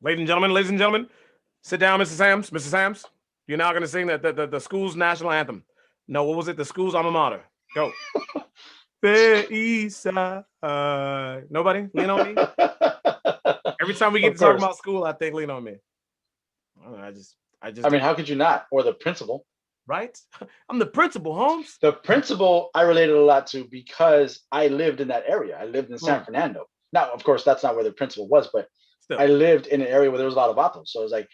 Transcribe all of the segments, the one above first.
Ladies and gentlemen, sit down, Mr. Sams. Mr. Sams, you're now going to sing the school's national anthem. No, what was it? The school's alma mater. Go. Fair East Side. Nobody? Lean on me? Every time we get Of to talk course. about school, I think lean on me. I just I mean, do. how could you not? Or the principal. Right? I'm the principal, Holmes. The principal I related a lot to because I lived in that area. I lived in San Mm, Fernando. Now, of course, that's not where the principal was, but I still. lived in an area where there was a lot of vatos. So it was like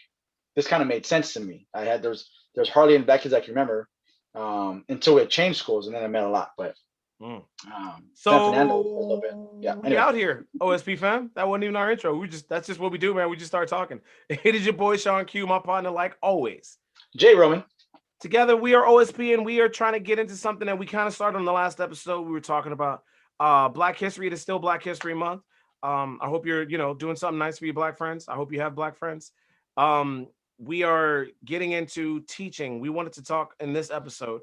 this kind of made sense to me. I had there's hardly any black kids I can remember until we had changed schools, and then I met a lot. But Mm. San Fernando was a little bit. Yeah. So we Anyway, out here, OSP fam. That wasn't even our intro. That's just what we do, man. We just start talking. It is your boy Shaun Q, my partner, like always. Jay Roman. Together, we are OSP, and we are trying to get into something that we kind of started on the last episode. We were talking about Black History. It is still Black History Month. I hope you're, doing something nice for your Black friends. I hope you have Black friends. We are getting into teaching. We wanted to talk in this episode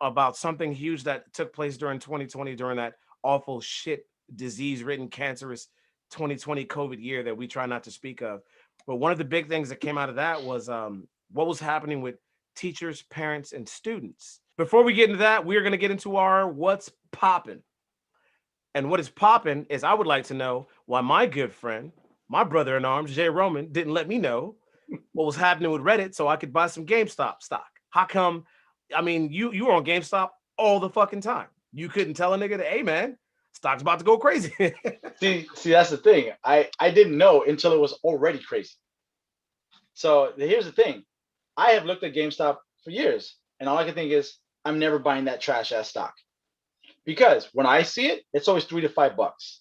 about something huge that took place during 2020, during that awful shit, disease-ridden, cancerous 2020 COVID year that we try not to speak of. But one of the big things that came out of that was what was happening with teachers, parents, and students. Before we get into that, we're going to get into our what's popping. And what is popping is I would like to know why my good friend, my brother in arms, Jay Roman, didn't let me know what was happening with Reddit so I could buy some GameStop stock. How come? I mean, you were on GameStop all the fucking time. You couldn't tell a nigga that, hey man, stock's about to go crazy. See, that's the thing. I didn't know until it was already crazy. So here's the thing. I have looked at GameStop for years, and all I can think is I'm never buying that trash ass stock because when I see it, it's always $3 to $5.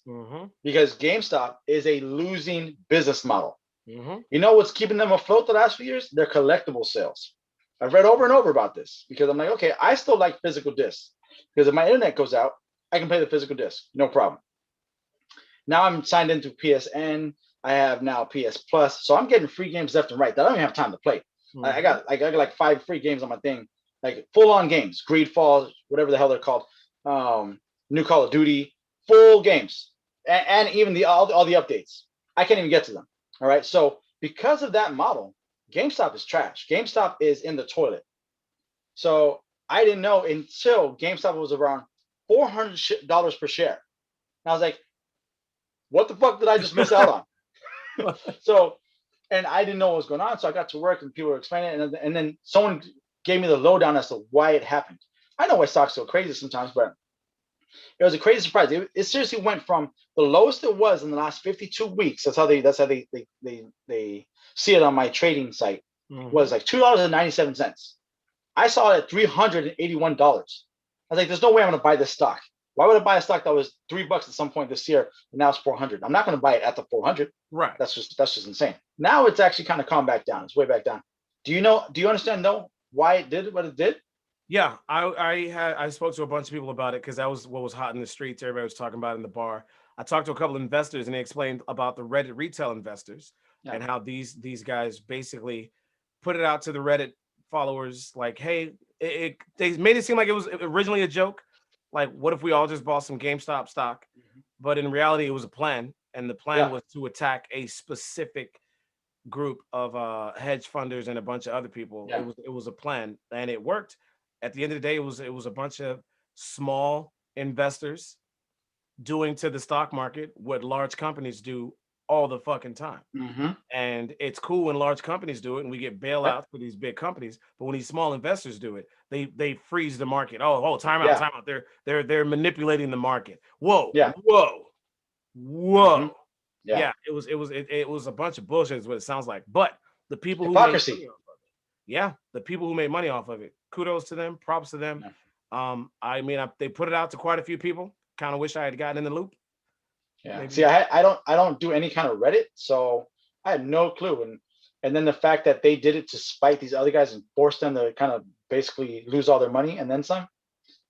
Mm-hmm. Because GameStop is a losing business model. Mm-hmm. You know what's keeping them afloat the last few years? Their collectible sales. I've read over and over about this because I'm like, okay, I still like physical discs because if my internet goes out, I can play the physical disc, no problem. Now I'm signed into PSN. I have now PS Plus, so I'm getting free games left and right that I don't even have time to play. Mm-hmm. I got like 5 free games on my thing, like full on games, Greed Falls, whatever the hell they're called, New Call of Duty, full games, and even all the updates. I can't even get to them. All right, so because of that model, GameStop is trash. GameStop is in the toilet. So I didn't know until GameStop was around $400 per share. And I was like, what the fuck did I just miss out on? So, and I didn't know what was going on. So I got to work and people were explaining it. And then someone gave me the lowdown as to why it happened. I know why stocks go crazy sometimes, but it was a crazy surprise. It seriously went from the lowest it was in the last 52 weeks. That's how they see it on my trading site. Mm-hmm. Was like $2.97. I saw it at $381. I was like, there's no way I'm going to buy this stock. Why would I buy a stock that was $3 at some point this year and now it's 400? I'm not going to buy it at the 400. Right. That's just insane. Now it's actually kind of calmed back down. It's way back down. Do you understand though why it did what it did? Yeah, I spoke to a bunch of people about it because that was what was hot in the streets. Everybody was talking about it in the bar. I talked to a couple of investors and they explained about the Reddit retail investors and how these guys basically put it out to the Reddit followers like, hey, they made it seem like it was originally a joke. Like, what if we all just bought some GameStop stock? Mm-hmm. But in reality, it was a plan, and the plan was to attack a specific group of hedge funders and a bunch of other people. Yeah. It was a plan, and it worked. At the end of the day, it was a bunch of small investors doing to the stock market what large companies do all the fucking time. Mm-hmm. And it's cool when large companies do it and we get bailouts for these big companies, but when these small investors do it, they freeze the market. Time out. They're manipulating the market. Whoa. Mm-hmm. Yeah, it was a bunch of bullshit is what it sounds like. But the people hypocrisy. who made money off of it, the people who made money off of it, kudos to them, props to them. Yeah. They put it out to quite a few people. Kind of wish I had gotten in the loop. Yeah. Maybe. See, I don't do any kind of Reddit, so I had no clue. And then the fact that they did it to spite these other guys and force them to kind of basically lose all their money and then some.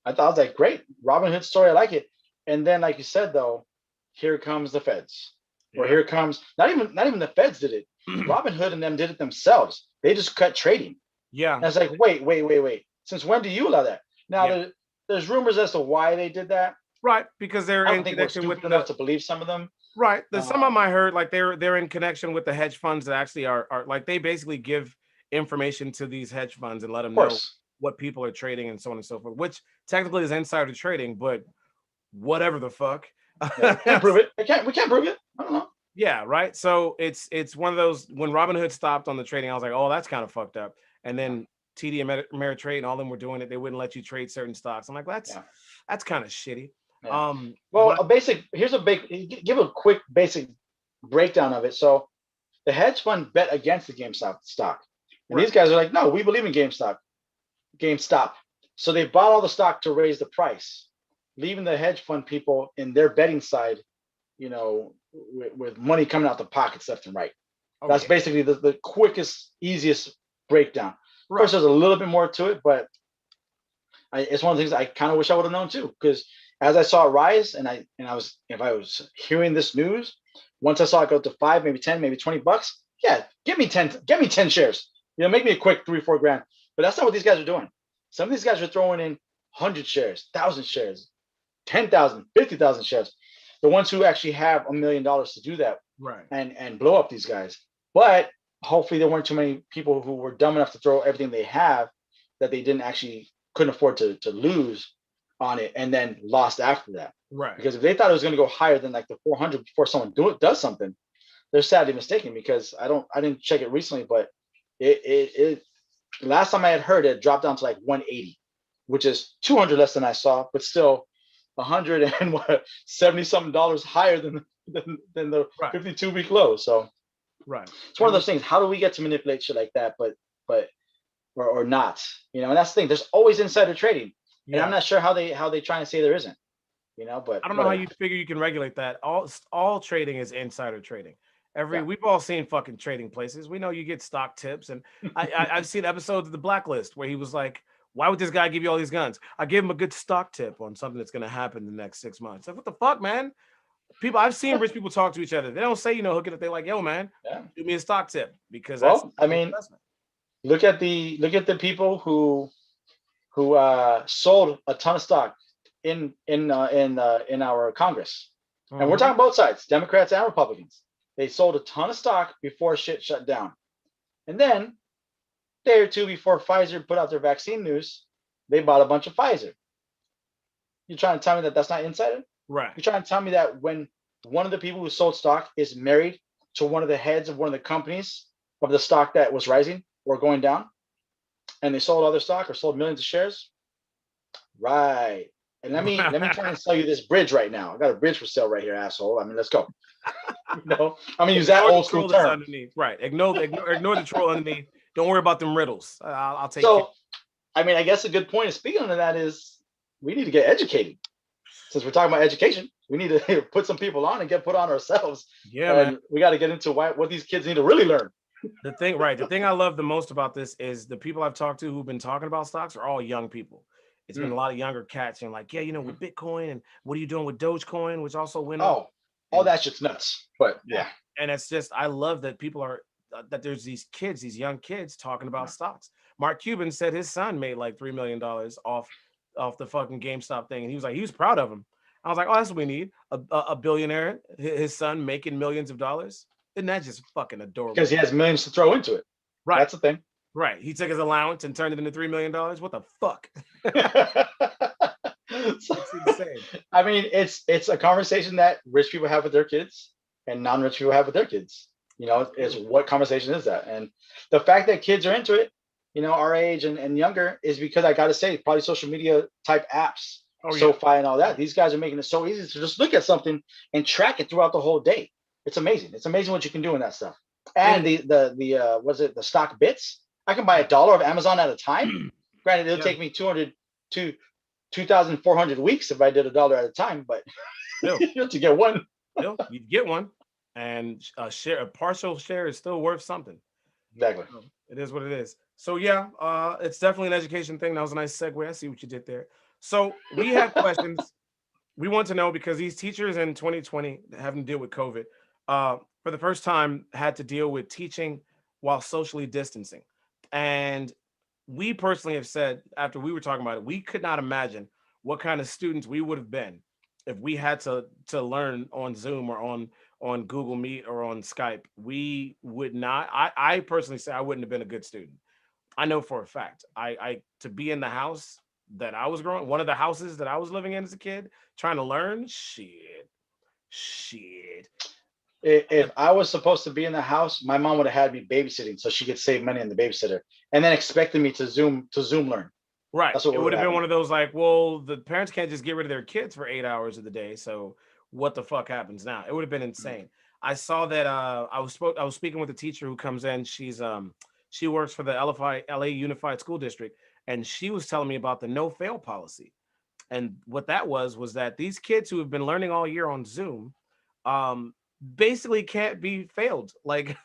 I was like, great, Robin Hood story, I like it. And then, like you said, though, here comes the feds, or here comes not even the feds did it. Robin Hood and them did it themselves. They just cut trading. Yeah. And it's like, wait. Since when do you allow that? Now there's rumors as to why they did that. Right, because they're I in don't think we're connection stupid with enough to believe some of them. Right. There's some of them I Um, heard like they're in connection with the hedge funds that actually are like they basically give information to these hedge funds and let of them know course, what people are trading and so on and so forth, which technically is insider trading, but whatever the fuck. yeah, can't prove it. We can't prove it. I don't know. Yeah, right. So it's one of those when Robinhood stopped on the trading, I was like, oh, that's kind of fucked up. And Yeah, then TD and Ameritrade and all them were doing it. They wouldn't let you trade certain stocks. I'm like, yeah, that's kind of shitty. yeah. Well, But a basic here's a big give a quick basic breakdown of it. So the hedge fund bet against the GameStop stock, and right, these guys are like, no, we believe in GameStop. So they bought all the stock to raise the price, leaving the hedge fund people in their betting side, with money coming out the pockets left and right. oh That's yeah, basically the quickest, easiest breakdown. Of course, right, there's a little bit more to it, but it's one of the things I kind of wish I would have known too. Because as I saw it rise, and I was if I was hearing this news, once I saw it go to 5, maybe 10, maybe $20, yeah, give me 10 shares. Make me a quick 3, 4 grand. But that's not what these guys are doing. Some of these guys are throwing in 100 shares, 1,000 shares, 10,000, 50,000 shares. The ones who actually have $1 million to do that right, and blow up these guys. But hopefully there weren't too many people who were dumb enough to throw everything they have that they didn't actually couldn't afford to lose on it and then lost after that. right. Because if they thought it was going to go higher than like the 400 before someone does something, they're sadly mistaken. Because I didn't check it recently, but it last time I had heard it dropped down to like 180, which is 200 less than I saw, but still 170 something dollars higher than the Right, 52-week low. So right. it's one of And those things. How do we get to manipulate shit like that? But or not. And that's the thing. There's always insider trading, and I'm yeah, not sure how they try and say there isn't. But I don't know how whatever. you figure you can regulate that. All trading is insider trading. Yeah. We've all seen fucking trading places. We know you get stock tips, and I've seen episodes of The Blacklist where he was like, "Why would this guy give you all these guns? I gave him a good stock tip on something that's going to happen in the next 6 months." Like, what the fuck, man? People, I've seen rich people talk to each other. They don't say, hook it up. They're like, "Yo, man, Yeah. give me a stock tip," because that's Well, I an mean, investment. look at the people who sold a ton of stock in our Congress, and we're Hmm. talking both sides, Democrats and Republicans. They sold a ton of stock before shit shut down, and then a day or two before Pfizer put out their vaccine news, they bought a bunch of Pfizer. You're trying to tell me that that's not insider? Right. You're trying to tell me that when one of the people who sold stock is married to one of the heads of one of the companies of the stock that was rising or going down, and they sold other stock or sold millions of shares, right? And let me try and sell you this bridge right now. I got a bridge for sale right here, asshole. I mean, let's go. I'm gonna use that Ignore the old school troll that's term. underneath. Right. Ignore the troll underneath. Don't worry about them riddles. I'll take care. So, I mean, I guess a good point of speaking of that is we need to get educated. Since we're talking about education, we need to put some people on and get put on ourselves. Yeah, man. And we got to get into what these kids need to really learn. The thing I love the most about this is the people I've talked to who've been talking about stocks are all young people. It's been Mm, a lot of younger cats and like, yeah, mhm. with Bitcoin and what are you doing with Dogecoin, which also went up. Oh, all And that shit's nuts. But yeah, yeah, and it's just I love that people are that there's these kids, these young kids talking about yeah. stocks. Mark Cuban said his son made like $3 million off the fucking GameStop thing, and he was like he was proud of him. I was like, oh, that's what we need a billionaire, his son making millions of dollars. Isn't that just fucking Because adorable? he has millions to throw into it. Right, That's the thing. right. He took his allowance and turned it into $3 million. What the fuck? So, It's insane. I mean, it's a conversation that rich people have with their kids and non-rich people have with their kids. It's Absolutely. what conversation is that? And the fact that kids are into it, our age and younger, is because I got to say, probably social media type apps, Oh yeah. SoFi and all that. These guys are making it so easy to just look at something and track it throughout the whole day. It's amazing. It's amazing what you can do in that stuff. And And the was it the stock bits? I can buy $1 of Amazon at a time. Granted, it'll yeah, take me 200 to 2,400 weeks if I did $1 at a time, but still, to get one. you get one, and a partial share is still worth something. Exactly. So it is what it is. So yeah, it's definitely an education thing. That was a nice segue. I see what you did there. So we have questions we want to know because these teachers in 2020 having to deal with COVID, for the first time had to deal with teaching while socially distancing. And we personally have said after we were talking about it, we could not imagine what kind of students we would have been if we had to learn on Zoom or on Google Meet or on Skype, we would not. I personally say I wouldn't have been a good student. I know for a fact. I to be in the house that I was growing, one of the houses that I was living in as a kid, trying to learn, shit. If I was supposed to be in the house, my mom would have had me babysitting so she could save money on the babysitter, and then expected me to Zoom learn. Right. That's what It would would have have been happened. one of those like, well, the parents can't just get rid of their kids for 8 hours of the day. So what the fuck happens now? It would have been Mm. insane. I saw that I was speaking with a teacher who comes in. She works for the LA Unified School District, and she was telling me about the no fail policy. And what that was that these kids who have been learning all year on Zoom um basically can't be failed. Like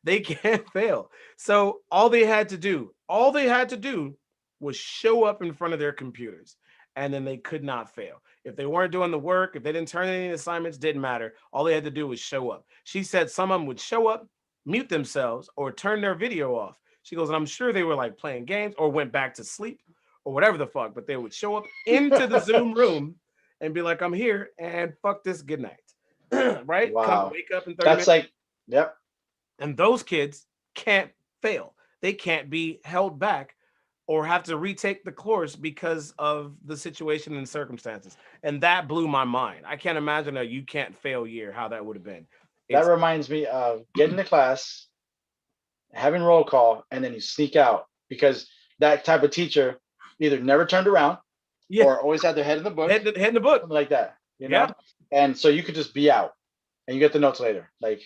they can't fail. So all they had to do was show up in front of their computers and then they could not fail. If they weren't doing the work, if they didn't turn in any assignments, didn't matter. All they had to do was show up. She said some of them would show up, mute themselves, or turn their video off. She goes, and I'm sure they were like playing games or went back to sleep or whatever the fuck, but they would show up into the Zoom room and be like, I'm here and fuck this, good night. Right? Come Wow, wake up in 30 that's minutes. like, yep. And those kids can't fail. They can't be held back or have to retake the course because of the situation and circumstances. And that blew my mind. I can't imagine a you can't fail year, how that would have been. That It's reminds me of getting to class, having roll call, and then you sneak out because that type of teacher either never turned around yeah, or always had their head in the book, head in the book. something like that, Yeah, And so you could just be out and you get the notes later. Like, yeah,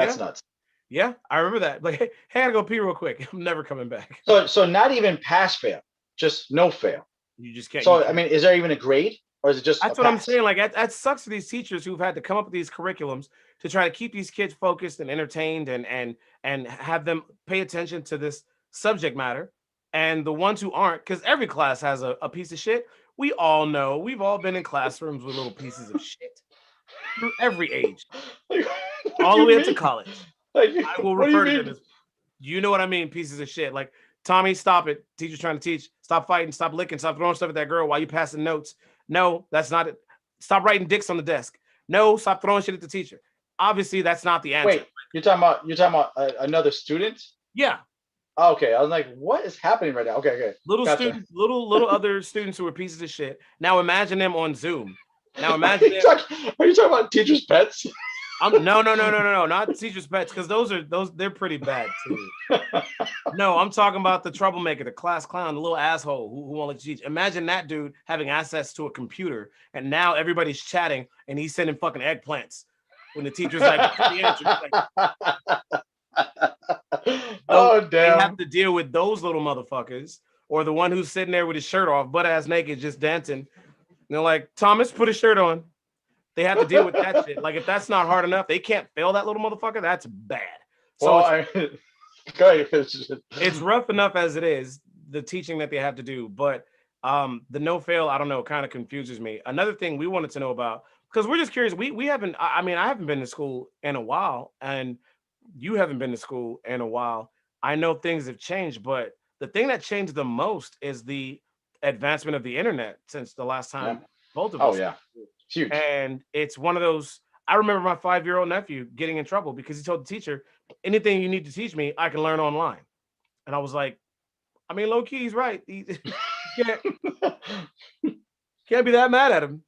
that's nuts. yeah. I remember that. Like, hey, I gotta go pee real quick. I'm never coming back. So not even pass fail, just no fail. You just can't. You So I can't. mean, is there even a grade or is it just a That's what I'm pass? saying. Like that sucks for these teachers who've had to come up with these curriculums to try to keep these kids focused and entertained and have them pay attention to this subject matter. And the ones who aren't, because every class has a piece of shit. We all know. We've all been in classrooms with little pieces of shit through every age, Like, what do all the you way up to mean? college. Like, I will what do you refer to them mean? as, you know what I mean, pieces of shit. Like, Tommy, stop it. Teacher's trying to teach. Stop fighting. Stop licking. Stop throwing stuff at that girl while you passing notes. No, that's not it. Stop writing dicks on the desk. No, stop throwing shit at the teacher. Obviously, that's not the answer. Wait, you're talking about another student? Yeah, Oh, okay, I was like, what is happening right now? Okay, okay, little gotcha. students, little other students who are pieces of shit. Now imagine them on Zoom. Now Are imagine you them. talking about teachers' pets? I'm no, not teachers' pets, because those they're pretty bad too. No, I'm talking about the troublemaker, the class clown, the little asshole who won't let you teach. Imagine that dude having access to a computer, and now everybody's chatting, and he's sending fucking eggplants when the teacher's like, the answer. Like, so Oh they have damn! to deal with those little motherfuckers, or the one who's sitting there with his shirt off, butt ass naked, just dancing. And they're like, Thomas, put a shirt on. They have to deal with that shit. Like, if that's not hard enough, they can't fail that little motherfucker. That's bad. So Well, go ahead, finish it. it's rough enough as it is, the teaching that they have to do, but the no fail, I don't know, kind of confuses me. Another thing we wanted to know about, because we're just curious, we haven't, I mean, I haven't been to school in a while, and you haven't been to school in a while. I know things have changed, but the thing that changed the most is the advancement of the internet since the last Yeah. time both of Oh us. yeah, it's huge. And it's one of those. I remember my 5-year-old nephew getting in trouble because he told the teacher, anything you need to teach me, I can learn online. And I was like, I mean, low key, he's right. You can't be that mad at him.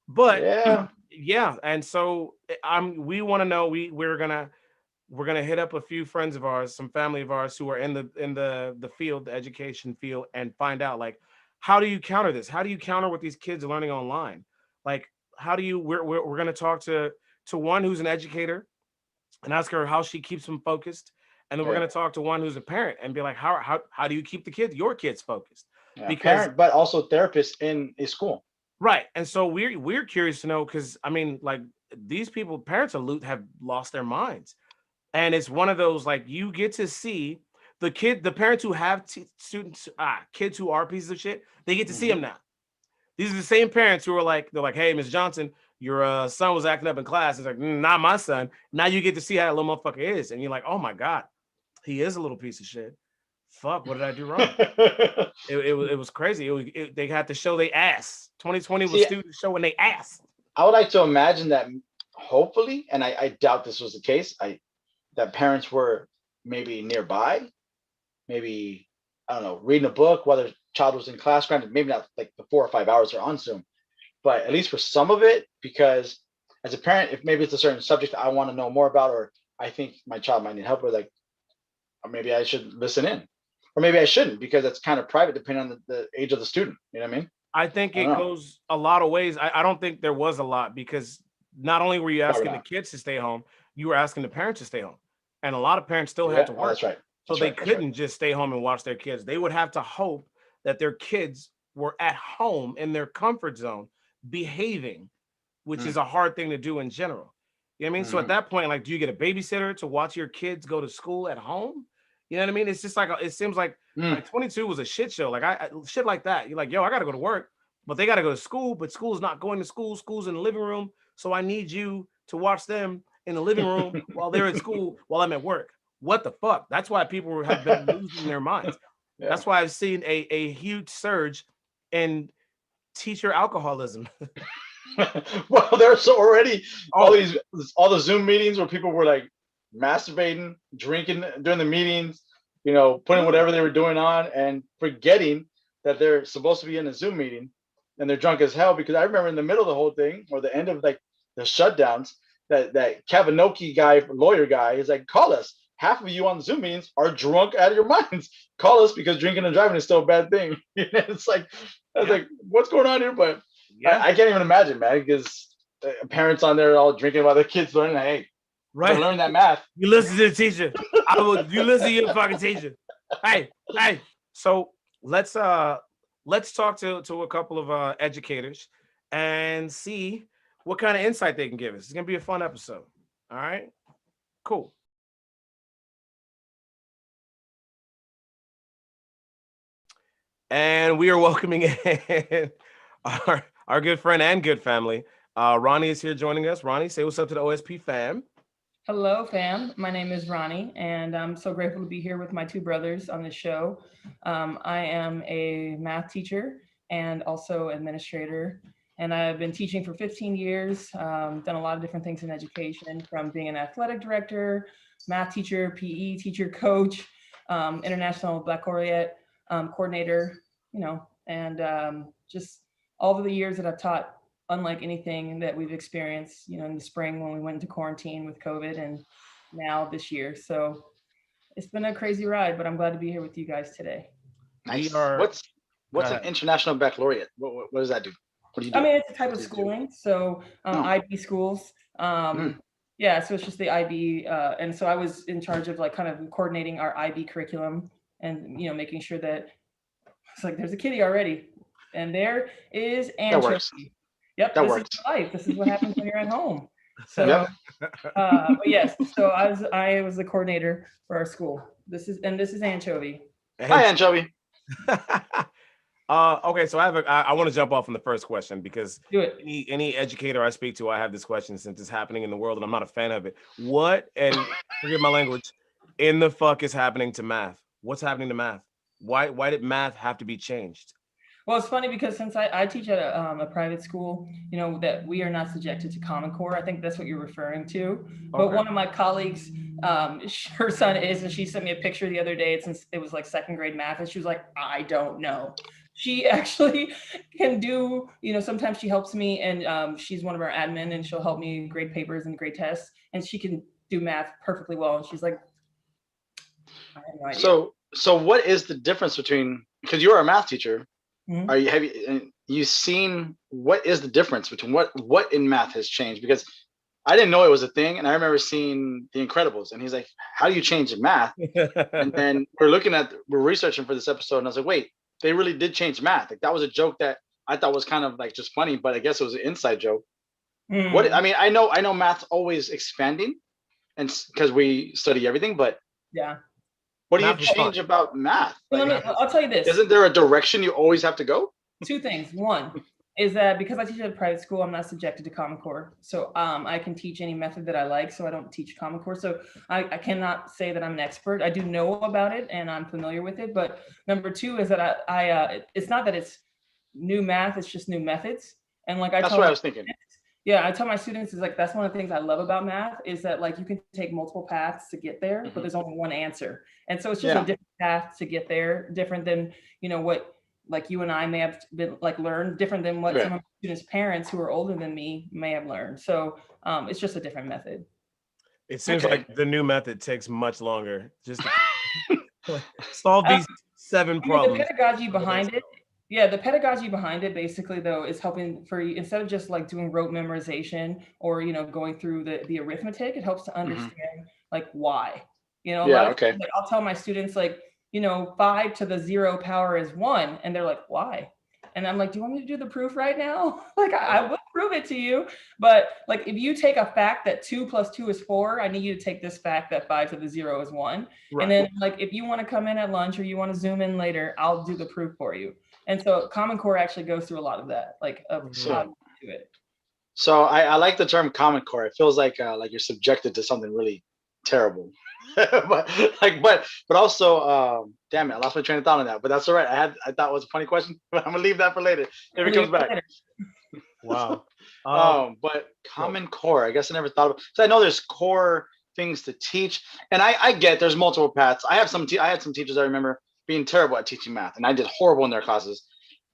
But Yeah. yeah, and so we want to know. We're gonna hit up a few friends of ours, some family of ours who are in the field, the education field, and find out like how do you counter this? How do you counter what these kids are learning online? Like how do you? We're gonna talk to one who's an educator and ask her how she keeps them focused. And then we're Yeah. going to talk to one who's a parent and be like, how do you keep your kids focused? Yeah. Because Parent, but also therapist in a school. right, and so we're curious to know because I mean, like these people, parents have lost their minds, and it's one of those like you get to see the parents who have students, kids who are pieces of shit, they get to see Hmm. them now. These are the same parents who are like, they're like, hey, Miss Johnson, your son was acting up in class. It's like, not my son. Now you get to see how that little motherfucker is. And you're like, oh my God, he is a little piece of shit. fuck, what did I do wrong? It was crazy. They had to show they ass. 2020 was See, students showing they ass. I would like to imagine that hopefully, and I doubt this was the case, that parents were maybe nearby, maybe I don't know, reading a book while their child was in class. Granted, maybe not like the 4 or 5 hours they're on Zoom, but at least for some of it, because as a parent, if maybe it's a certain subject I want to know more about, or I think my child might need help with, like, or maybe I should listen in, or maybe I shouldn't because it's kind of private depending on the age of the student. You know what I mean? I think I don't it know. goes a lot of ways. I don't think there was a lot because not only were you Probably asking the not. kids to stay home, you were asking the parents to stay home. And a lot of parents still had Yeah. to Oh, work. that's right. So That's they right. That's right. couldn't just stay home and watch their kids. They would have to hope that their kids were at home in their comfort zone, behaving, which is Mm, a hard thing to do in general. You know what I mean? So at mhm. that point, like, do you get a babysitter to watch your kids go to school at home? You know what I mean? It's just like it seems Mm. like 22 was a shit show. Like I shit like that. You're like, yo, I gotta go to work, but they gotta go to school, but school's not going to school. School's in the living room. So I need you to watch them in the living room while they're at school while I'm at work. What the fuck? That's why people have been losing their minds. Yeah. That's why I've seen a huge surge in teacher alcoholism. Well, there's already all Oh, these all the Zoom meetings where people were like masturbating, drinking during the meetings, putting dude. whatever they were doing on and forgetting that they're supposed to be in a Zoom meeting and they're drunk as hell. Because I remember in the middle of the whole thing or the end of like the shutdowns, that Kavanoki guy, lawyer guy, is like, call us. Half of you on Zoom meetings are drunk out of your minds. Call us because drinking and driving is still a bad thing. It's like I was Yeah, like, what's going on here? But yeah, I can't even imagine, man, because parents on there all drinking while their kids learning. Hey, you better right. learn that math. You listen to the teacher. I will. You listen to your fucking teacher. Hey, hey. So let's talk to a couple of educators and see what kind of insight they can give us. It's gonna be a fun episode. All right, cool. And we are welcoming in our good friend and good family. Ronnie is here joining us. Ronnie, say what's up to the OSP fam. Hello, fam. My name is Ronnie, and I'm so grateful to be here with my two brothers on this show. I am a math teacher and also administrator, and I've been teaching for 15 years, done a lot of different things in education, from being an athletic director, math teacher, PE teacher, coach, international baccalaureate coordinator, and just all of the years that I've taught, unlike anything that we've experienced, in the spring when we went into quarantine with COVID and now this year. So it's been a crazy ride, but I'm glad to be here with you guys today. We Nice. are. Go What's an ahead. international baccalaureate? What does that do? What do you I do? mean, it's a type What of do you do? schooling. So Oh, IB schools. mm. Yeah, so it's just the IB. And so I was in charge of like kind of coordinating our IB curriculum and, making sure that it's like, there's a kitty already. And there is That works. anchovy. Yep, That this is works. life. This is what happens when you're at home. Yep. So but yes, so I was the coordinator for our school. This is Anchovy. Hi, And Anchovy. okay, so I want to jump off on the first question because Do it. any educator I speak to, I have this question since it's happening in the world and I'm not a fan of it. What, and forgive my language, in the fuck is happening to math? What's happening to math? Why did math have to be changed? Well, it's funny because since I teach at a private school, that we are not subjected to Common Core. I think that's what you're referring to. But Okay. one of my colleagues, her son is, and she sent me a picture the other day. It was like second grade math, and she was like, I don't know. She actually can do, sometimes she helps me, and she's one of our admin, and she'll help me grade papers and grade tests, and she can do math perfectly well. And she's like, I have no idea. So what is the difference between, because you're a math teacher? Mhm. Have you seen what is the difference between what in math has changed? Because I didn't know it was a thing, and I remember seeing The Incredibles, and he's like, "How do you change math?" And then we're researching for this episode, and I was like, "Wait, they really did change math? Like that was a joke that I thought was kind of like just funny, but I guess it was an inside joke." What I Mm, mean, I know math's always expanding, and because we study everything, but yeah. what do you Math was fun. change about math? So Like, Math was I'll tell you this. isn't there a direction you always have to go? Two things. One, is that because I teach at a private school, I'm not subjected to Common Core. So I can teach any method that I like. So I don't teach Common Core. So I cannot say that I'm an expert. I do know about it and I'm familiar with it. But number two is that it's not that it's new math, it's just new methods. And like I That's tell what I my was thinking. yeah, I tell my students is like that's one of the things I love about math is that like you can take multiple paths to get there, but Hmm. there's only one answer. And so it's just a Yeah. different path to get there, different than, what like you and I may have been like learned, different than what Right. some of my students' parents who are older than me may have learned. So it's just a different method. It seems Okay. like the new method takes much longer just to like, solve these 7 I mean, the problems pedagogy for the next behind it, yeah, the pedagogy behind it basically though is helping for you instead of just like doing rote memorization or going through the arithmetic, it helps to Hmm. understand like why. A lot Yeah. of Okay. times, like I'll tell my students like, 5 to the 0 power is 1, and they're like, why? And I'm like, do you want me to do the proof right now? Like I will prove it to you, but like if you take a fact that 2 plus 2 is 4, I need you to take this fact that 5 to the 0 is 1. And right. then like if you want to come in at lunch or you want to zoom in later, I'll do the proof for you. And so Common Core actually goes through a lot of that, like of how Mhm. to do it. So I like the term Common Core. It feels like you're subjected to something really terrible. but but also, damn it, I lost my train of thought on that. But that's all right. I thought it was a funny question, but I'm gonna leave that for later if it Leave comes it for back. later. Wow. But Go. Common Core, I guess I never thought of. So I know there's core things to teach, and I get there's multiple paths. I had some teachers I remember being terrible at teaching math, and I did horrible in their classes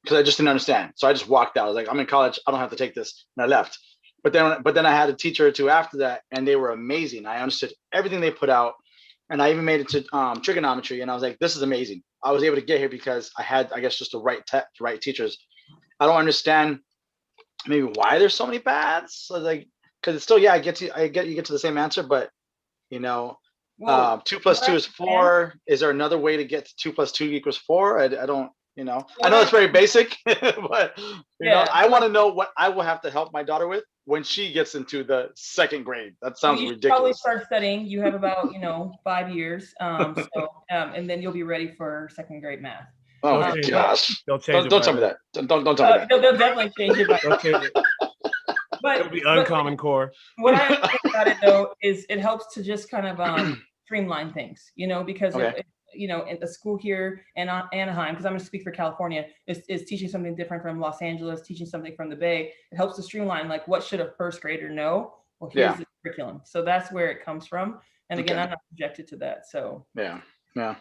because I just didn't understand. So I just walked out. I was like, I'm in college. I don't have to take this, and I left. But then I had a teacher or two after that, and they were amazing. I understood everything they put out, and I even made it to trigonometry, and I was like, this is amazing. I was able to get here because I had, I guess, just the right teachers. I don't understand maybe why there's so many paths. So like, because it's still, yeah, you get to the same answer, but you know, Well, 2 plus 2 what is I understand, 4. Is there another way to get to 2 plus 2 equals 4? I don't, I what know I it's very basic, but yeah, I want to know what I will have to help my daughter with when she gets into the second grade. That well, sounds you should probably ridiculous. start studying. You have about 5 years, and then you'll be ready for second grade math. Oh They'll my change it. But gosh! They'll change Don't it don't by tell me then. that. Don't tell me that. they'll definitely change it by They'll change it. It'll but be but uncommon core. what I understand about it though is it helps to just kind of streamline things, because Okay. in the school here in Anaheim, because I'm going to speak for California, is teaching something different from Los Angeles, teaching something from the Bay. It helps to streamline like what should a first grader know? Well, here's Yeah. the curriculum. So that's where it comes from. And again, Okay. I'm not subjected to that. So Yeah. Yeah.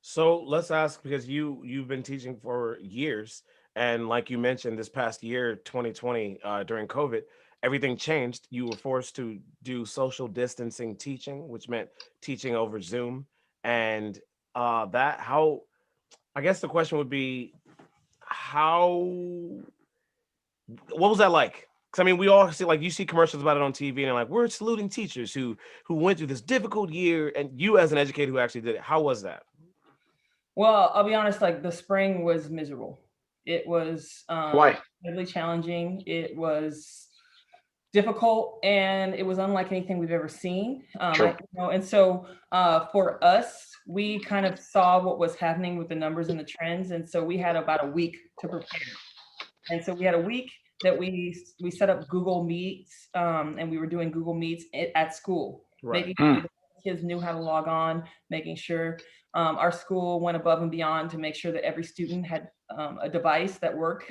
So let's ask because you've been teaching for years, and like you mentioned, this past year, 2020, during COVID, everything changed. You were forced to do social distancing teaching, which meant teaching over Zoom, and that how I guess the question would be how what was that like? Because I mean, we all see like you see commercials about it on TV, and like we're saluting teachers who went through this difficult year, and you as an educator who actually did it, how was that? well, I'll be honest, like the spring was miserable. It was Why? really challenging. It was difficult and it was unlike anything we've ever seen. True. And so for us, we kind of saw what was happening with the numbers and the trends, and so we had about a week to prepare. And so we had a week that we set up Google Meets, and we were doing Google Meets at school, Right. making Hmm. sure the kids knew how to log on, making sure our school went above and beyond to make sure that every student had a device that worked.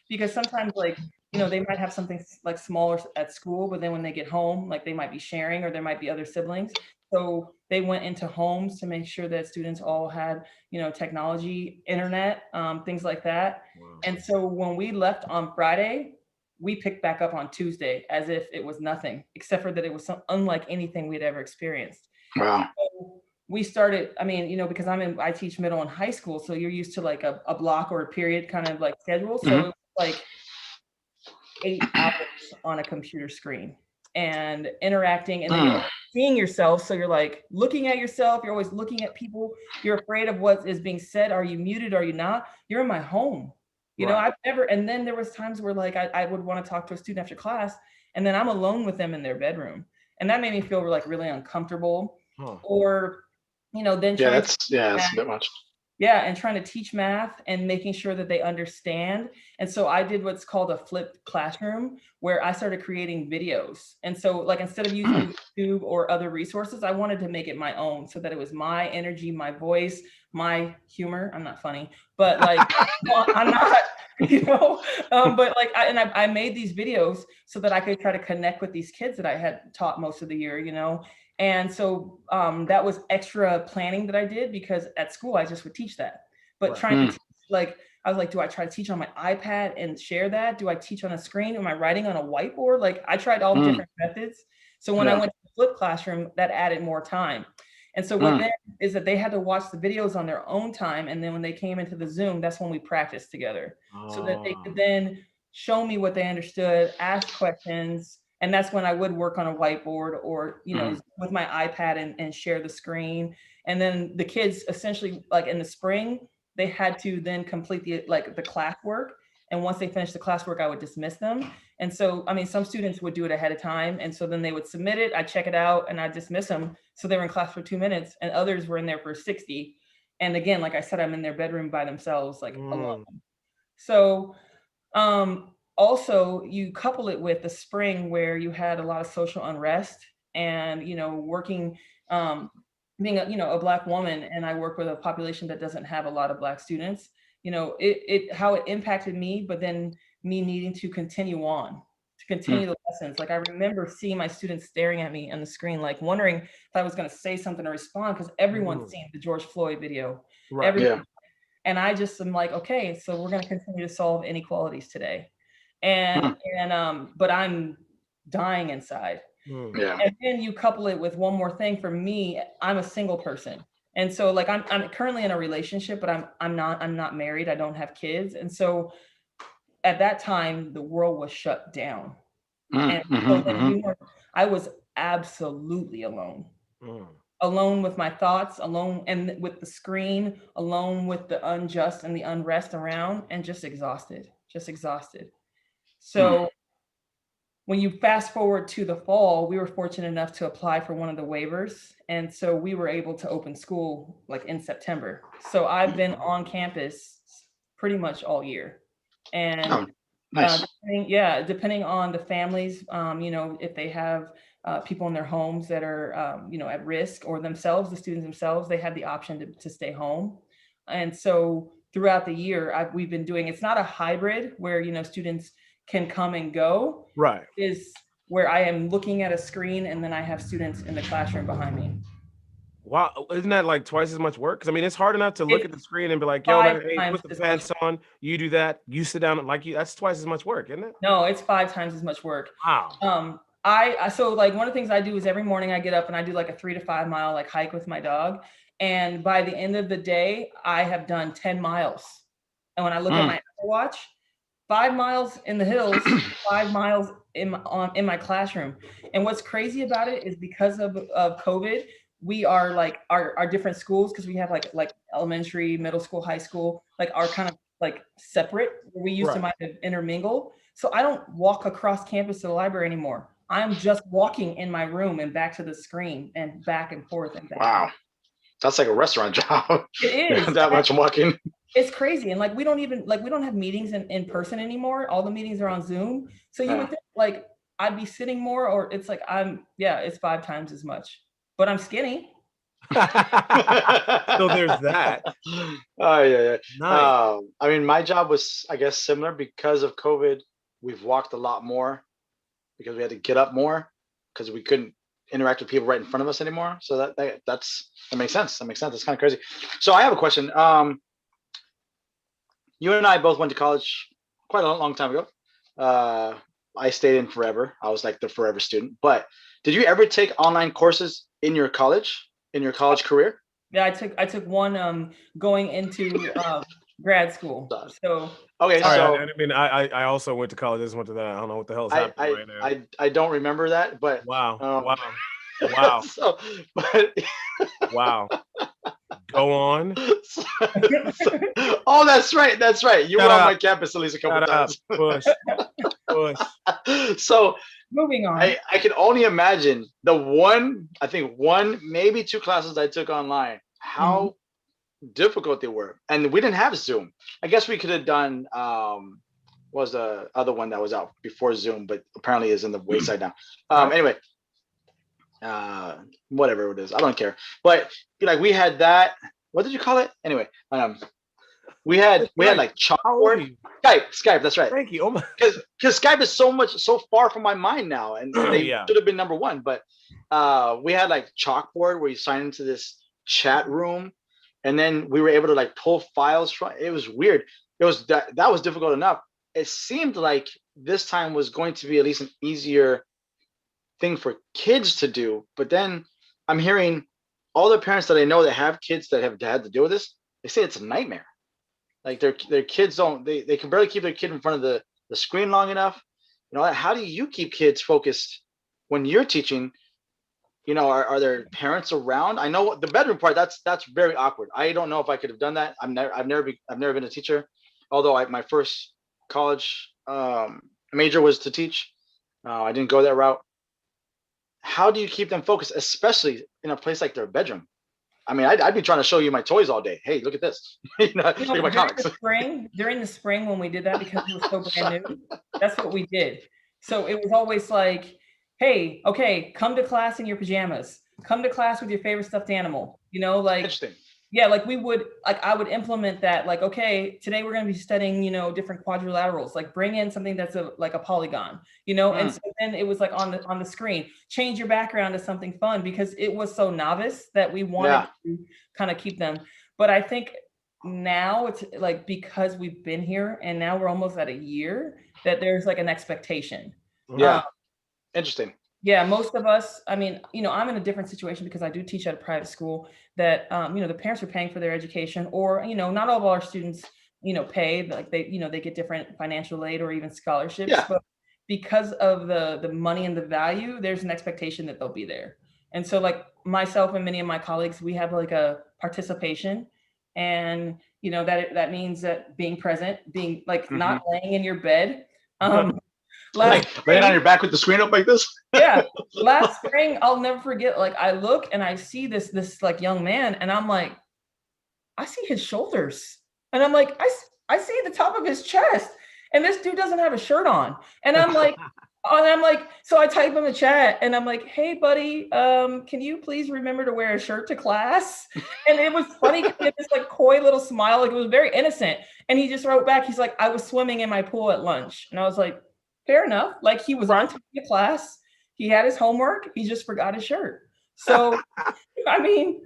Because sometimes like they might have something like smaller at school, but then when they get home, like they might be sharing or there might be other siblings. So they went into homes to make sure that students all had technology, internet, things like that. Wow. And so when we left on Friday, we picked back up on Tuesday as if it was nothing, except for that it was unlike anything we'd ever experienced. Wow. So we started, I mean, because I teach middle and high school, so you're used to like a block or a period kind of like schedule. So Hmm. it was like 8 hours on a computer screen and interacting, and then you're Mm. always seeing yourself. So you're like looking at yourself, you're always looking at people, you're afraid of what is being said. Are you muted? Are you not? You're in my home. Right. I've never, and then there was times where like I would want to talk to a student after class, and then I'm alone with them in their bedroom. And that made me feel like really uncomfortable. Huh. Or, then Yeah. trying to That's a bit much. Yeah, and trying to teach math and making sure that they understand. And so I did what's called a flipped classroom, where I started creating videos. And so, like, instead of using YouTube or other resources, I wanted to make it my own so that it was my energy, my voice, my humor. I'm not funny, but like, well, I'm not, you know, but like, I made these videos so that I could try to connect with these kids that I had taught most of the year, you know. And so that was extra planning that I did, because at school I just would teach that. But Right. trying to teach, like, I was like, do I try to teach on my iPad and share that? Do I teach on a screen? Am I writing on a whiteboard? Like, I tried all different methods. So when I Yeah. went to the flip classroom, that added more time. And so what then is that they had to watch the videos on their own time. And then when they came into the Zoom, that's when we practiced together, so that they could then show me what they understood, ask questions. And that's when I would work on a whiteboard, or, you know, with my iPad, and share the screen. And then the kids essentially, like in the spring, they had to then complete the classwork. And once they finished the classwork, I would dismiss them. And so, I mean, some students would do it ahead of time. And so then they would submit it, I'd check it out, and I'd dismiss them. So they were in class for 2 minutes, and others were in there for 60. And again, like I said, I'm in their bedroom by themselves, like alone. So also, you couple it with the spring, where you had a lot of social unrest, and, you know, working, being a, you know, a Black woman, and I work with a population that doesn't have a lot of Black students, you know, how it impacted me, but then me needing to continue on, to continue the lessons. Like, I remember seeing my students staring at me on the screen, like wondering if I was going to say something or respond, because everyone's seen the George Floyd video. Right. Everyone. And I just am like, okay, so we're going to continue to solve inequalities today. But I'm dying inside. Yeah. And then you couple it with one more thing. For me, I'm a single person. And so, like, I'm currently in a relationship, but I'm not married. I don't have kids. And so at that time, the world was shut down. And so then I was absolutely alone. Alone with my thoughts, alone and with the screen, alone with the unjust and the unrest around, and just exhausted. So when you fast forward to the fall, we were fortunate enough to apply for one of the waivers. And so we were able to open school like in September. So I've been on campus pretty much all year. And nice. Depending on the families, you know, if they have people in their homes that are, you know, at risk, or themselves, the students themselves, they have the option to stay home. And so throughout the year, we've been doing, it's not a hybrid where, you know, students can come and go. Right. Is where I am looking at a screen, and then I have students in the classroom behind me. Wow, isn't that like twice as much work? Because I mean, it's hard enough to look at the screen and be like, "Yo, man, hey, put the pants on." You do that. You sit down, like you. That's twice as much work, isn't it? No, it's 5 times as much work. Wow. So like one of the things I do is every morning I get up and I do like a 3 to 5 mile like hike with my dog, and by the end of the day, I have done 10 miles. And when I look at my Apple Watch, 5 miles in the hills, 5 miles in my classroom. And what's crazy about it is, because of COVID, we are like our different schools, because we have like elementary, middle school, high school, like are kind of like separate. We used to might have intermingle. So I don't walk across campus to the library anymore. I'm just walking in my room and back to the screen and back and forth and back. Wow. That's like a restaurant job. It is. That much walking. It's crazy. And like, we don't have meetings in person anymore. All the meetings are on Zoom. So you would think like I'd be sitting more, or it's like it's 5 times as much, but I'm skinny. So there's that. Oh yeah. Nice. I mean, my job was, I guess, similar. Because of COVID, we've walked a lot more, because we had to get up more, because we couldn't interact with people right in front of us anymore. So that makes sense. That's kind of crazy. So I have a question. You and I both went to college quite a long time ago. I stayed in forever. I was like the forever student. But did you ever take online courses in your college career? Yeah, I took one going into grad school. So okay, so I mean, I also went to college. I just went to that. I don't know what the hell is happening right now. I don't remember that, but wow. So, but wow. Go on. Oh, that's right. You were on my campus at least a couple times. Push. So moving on. I can only imagine the one, maybe 2 classes I took online, how difficult they were. And we didn't have Zoom. I guess we could have done what was the other one that was out before Zoom, but apparently is in the wayside now. Right. Anyway, whatever it is, I don't care. But like we had that. What did you call it? Anyway, we had like How old are chalkboard. you? Skype. That's right. Thank you. Oh my. Because Skype is so far from my mind now, and they Yeah. should have been number one. But we had like chalkboard where you sign into this chat room, and then we were able to like pull files from. It was weird. It was that was difficult enough. It seemed like this time was going to be at least an easier thing for kids to do. But then I'm hearing all the parents that I know that have kids that have had to deal with this. They say it's a nightmare. Like their kids don't they can barely keep their kid in front of the screen long enough. You know, how do you keep kids focused when you're teaching? You know, are there parents around? I know the bedroom part. That's very awkward. I don't know if I could have done that. I've never been a teacher. Although my first college major was to teach. I didn't go that route. How do you keep them focused, especially in a place like their bedroom? I mean, I'd be trying to show you my toys all day. Hey, look at this. Look at my comics. During the spring when we did that, because it was so brand new, that's what we did. So it was always like, hey, okay, come to class in your pajamas. Come to class with your favorite stuffed animal. You know, like, interesting. Yeah, like I would implement that. Like, okay, today we're going to be studying, different quadrilaterals. Like, bring in something that's like a polygon, And so then it was like on the screen. Change your background to something fun, because it was so novice that we wanted to kind of keep them. But I think now it's like, because we've been here and now we're almost at a year, that there's like an expectation. Yeah, interesting. Yeah, most of us, I mean, I'm in a different situation because I do teach at a private school that, the parents are paying for their education, or, not all of our students, pay, like they get different financial aid or even scholarships. Yeah. But because of the money and the value, there's an expectation that they'll be there. And so like myself and many of my colleagues, we have like a participation, and, that means that being present, being like not laying in your bed. Like laying on your back with the screen up like this. Yeah. Last spring, I'll never forget. Like I look and I see this like young man, and I'm like, I see his shoulders, and I'm like, I see the top of his chest, and this dude doesn't have a shirt on, and I'm like, so I type in the chat, and I'm like, hey buddy, can you please remember to wear a shirt to class? And it was funny because he had this like coy little smile, like it was very innocent, and he just wrote back, he's like, I was swimming in my pool at lunch, and I was like, fair enough. Like he was on time to class. He had his homework. He just forgot his shirt. So, I mean,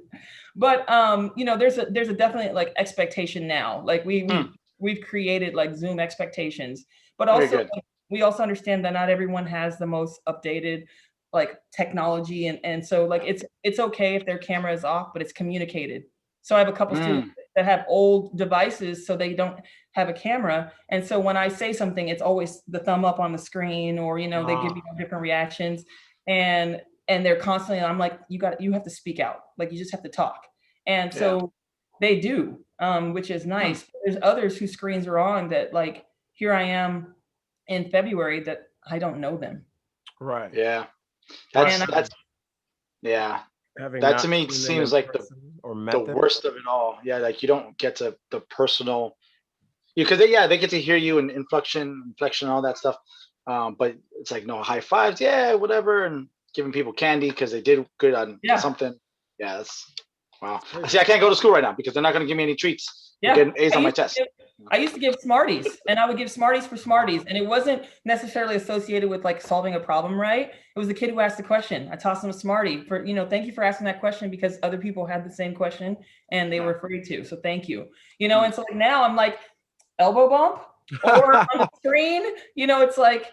but there's a definitely like expectation now. Like we've created like Zoom expectations, but also like, we also understand that not everyone has the most updated like technology, and so like it's okay if their camera is off, but it's communicated. So I have a couple students that have old devices, so they don't have a camera. And so when I say something, it's always the thumb up on the screen, or, they give you different reactions, and they're constantly, I'm like, you have to speak out. Like, you just have to talk. And so they do, which is nice. There's others whose screens are on that, like, here I am in February that I don't know them. Right. Yeah. That's yeah. That to me seems like the worst of it all. Yeah, like you don't get to the personal, because they get to hear you and inflection, all that stuff. But it's like no high fives, whatever, and giving people candy because they did good on something. Yeah, that's wow. See, I can't go to school right now because they're not going to give me any treats. Yeah, getting A's on my test. I used to give Smarties, and I would give Smarties for Smarties, and it wasn't necessarily associated with like solving a problem, right? It was the kid who asked the question. I tossed him a Smartie for, thank you for asking that question, because other people had the same question and they were afraid to. So thank you. And so like now I'm like, elbow bump or on the screen, it's like,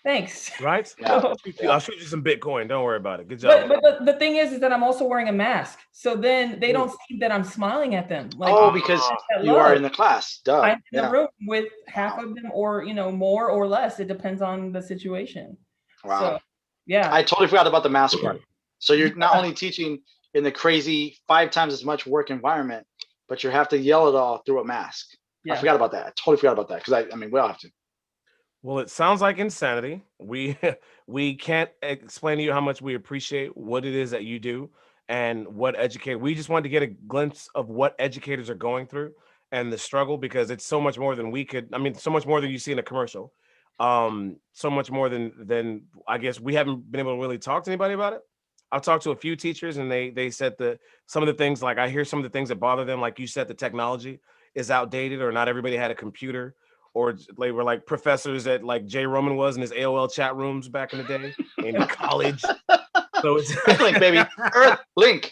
thanks. Right? Yeah. I'll shoot you some Bitcoin. Don't worry about it. Good job. But the thing is that I'm also wearing a mask. So then they don't see that I'm smiling at them. Like, because you are in the class. Duh. I'm in the room with half of them, or, more or less. It depends on the situation. Wow. So, yeah. I totally forgot about the mask part. So you're not only teaching in the crazy 5 times as much work environment, but you have to yell it all through a mask. Yeah. I forgot about that. I totally forgot about that, because I mean, we all have to. Well, it sounds like insanity. We can't explain to you how much we appreciate what it is that you do. and what educate. We just wanted to get a glimpse of what educators are going through and the struggle, because it's so much more than we could. I mean, so much more than you see in a commercial. So much more than I guess we haven't been able to really talk to anybody about it. I've talked to a few teachers, and they said the some of the things, like I hear some of the things that bother them, like you said, the technology is outdated, or not everybody had a computer, or they were like professors that like Jay Roman was in his AOL chat rooms back in the day in college. So it's Earthlink, baby. Earthlink.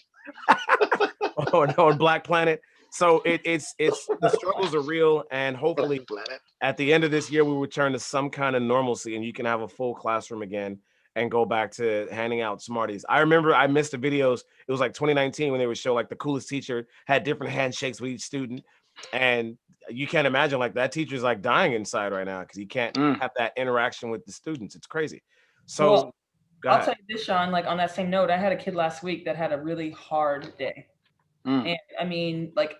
or no, on Black Planet. So it's the struggles are real, and hopefully Planet. at the end of this year we return to some kind of normalcy, and you can have a full classroom again and go back to handing out Smarties. I remember I missed the videos. It was like 2019 when they would show like the coolest teacher had different handshakes with each student, and you can't imagine, like, that teacher's like dying inside right now because he can't have that interaction with the students. It's crazy. So Well, go I'll ahead. tell you this, Shaun, like on that same note, I had a kid last week that had a really hard day. And I mean, like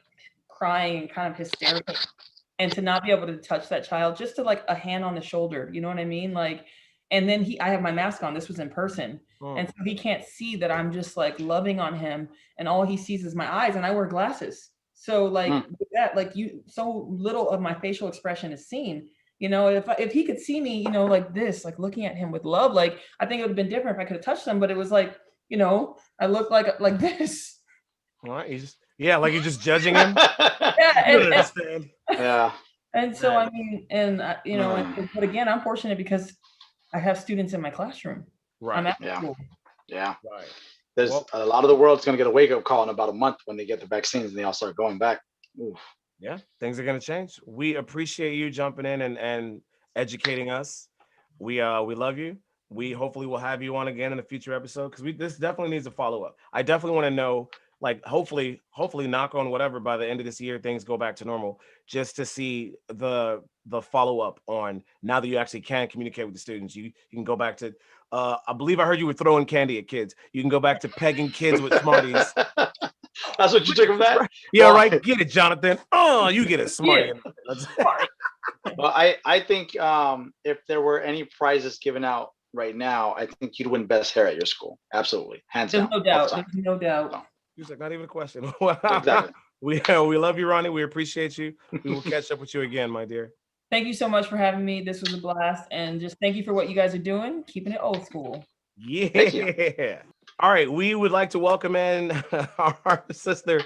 crying and kind of hysterical. And to not be able to touch that child, just to like a hand on the shoulder, you know what I mean? Like, and then I have my mask on, this was in person. And so he can't see that I'm just like loving on him, and all he sees is my eyes, and I wear glasses. So like with that, like so little of my facial expression is seen. You know, if he could see me, you know, like this, like looking at him with love, like I think it would have been different if I could have touched him. But it was like, you know, I look like this. All right, like you're just judging him. Yeah, You don't understand. Yeah. and so I mean, and you know, but again, I'm fortunate because I have students in my classroom. I'm Right. at school. Yeah. Right. There's Well, a lot of the world's going to get a wake up call in about a month when they get the vaccines and they all start going back. Oof. yeah, things are gonna change. We appreciate you jumping in and educating us. We love you. We hopefully will have you on again in a future episode, because we this definitely needs a follow up. I definitely want to know, like, hopefully knock on whatever, by the end of this year things go back to normal, just to see the follow up on, now that you actually can communicate with the students. You can go back to I believe I heard you were throwing candy at kids. You can go back to pegging kids with Smarties. That's what you took from that? Yeah, Well, right. Get it, Jonathan. Oh, you get a Smartie. Well, I think if there were any prizes given out right now, I think you'd win best hair at your school. Absolutely. Hands There's down. no all the doubt. time. There's no doubt. No. He's like, not even a question. Exactly. We love you, Ronnie. We appreciate you. We will catch up with you again, my dear. Thank you so much for having me. This was a blast, and just thank you for what you guys are doing, keeping it old school. Yeah. All right. We would like to welcome in our sister,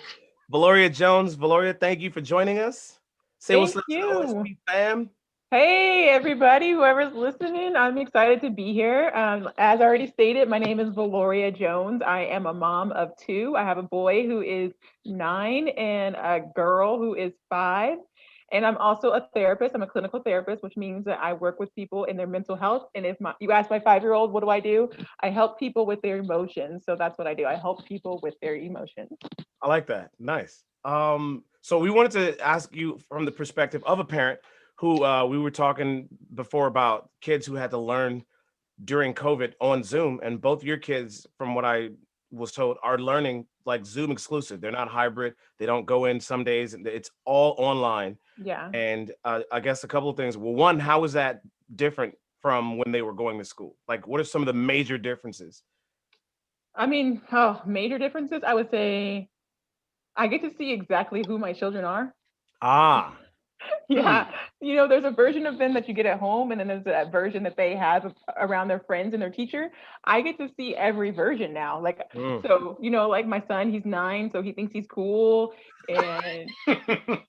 Valoria Jones. Valoria, thank you for joining us. Say what's up to the OSP fam. Hey, everybody, whoever's listening, I'm excited to be here. As already stated, my name is Valoria Jones. I am a mom of two. I have a boy who is 9 and a girl who is 5. And I'm also a therapist. I'm a clinical therapist, which means that I work with people in their mental health. And if you ask my 5-year-old, what do? I help people with their emotions. So that's what I do. I help people with their emotions. I like that. Nice. So we wanted to ask you from the perspective of a parent who we were talking before about kids who had to learn during COVID on Zoom, and both your kids, from what I was told, are learning like Zoom exclusive. They're not hybrid. They don't go in some days. It's all online. Yeah. And I guess a couple of things. Well, one, how is that different from when they were going to school? Like, what are some of the major differences? I mean, major differences. I would say I get to see exactly who my children are. Ah, Yeah. You know, there's a version of them that you get at home, and then there's that version that they have around their friends and their teacher. I get to see every version now. Like, so, you know, like my son, he's 9, so he thinks he's cool. And,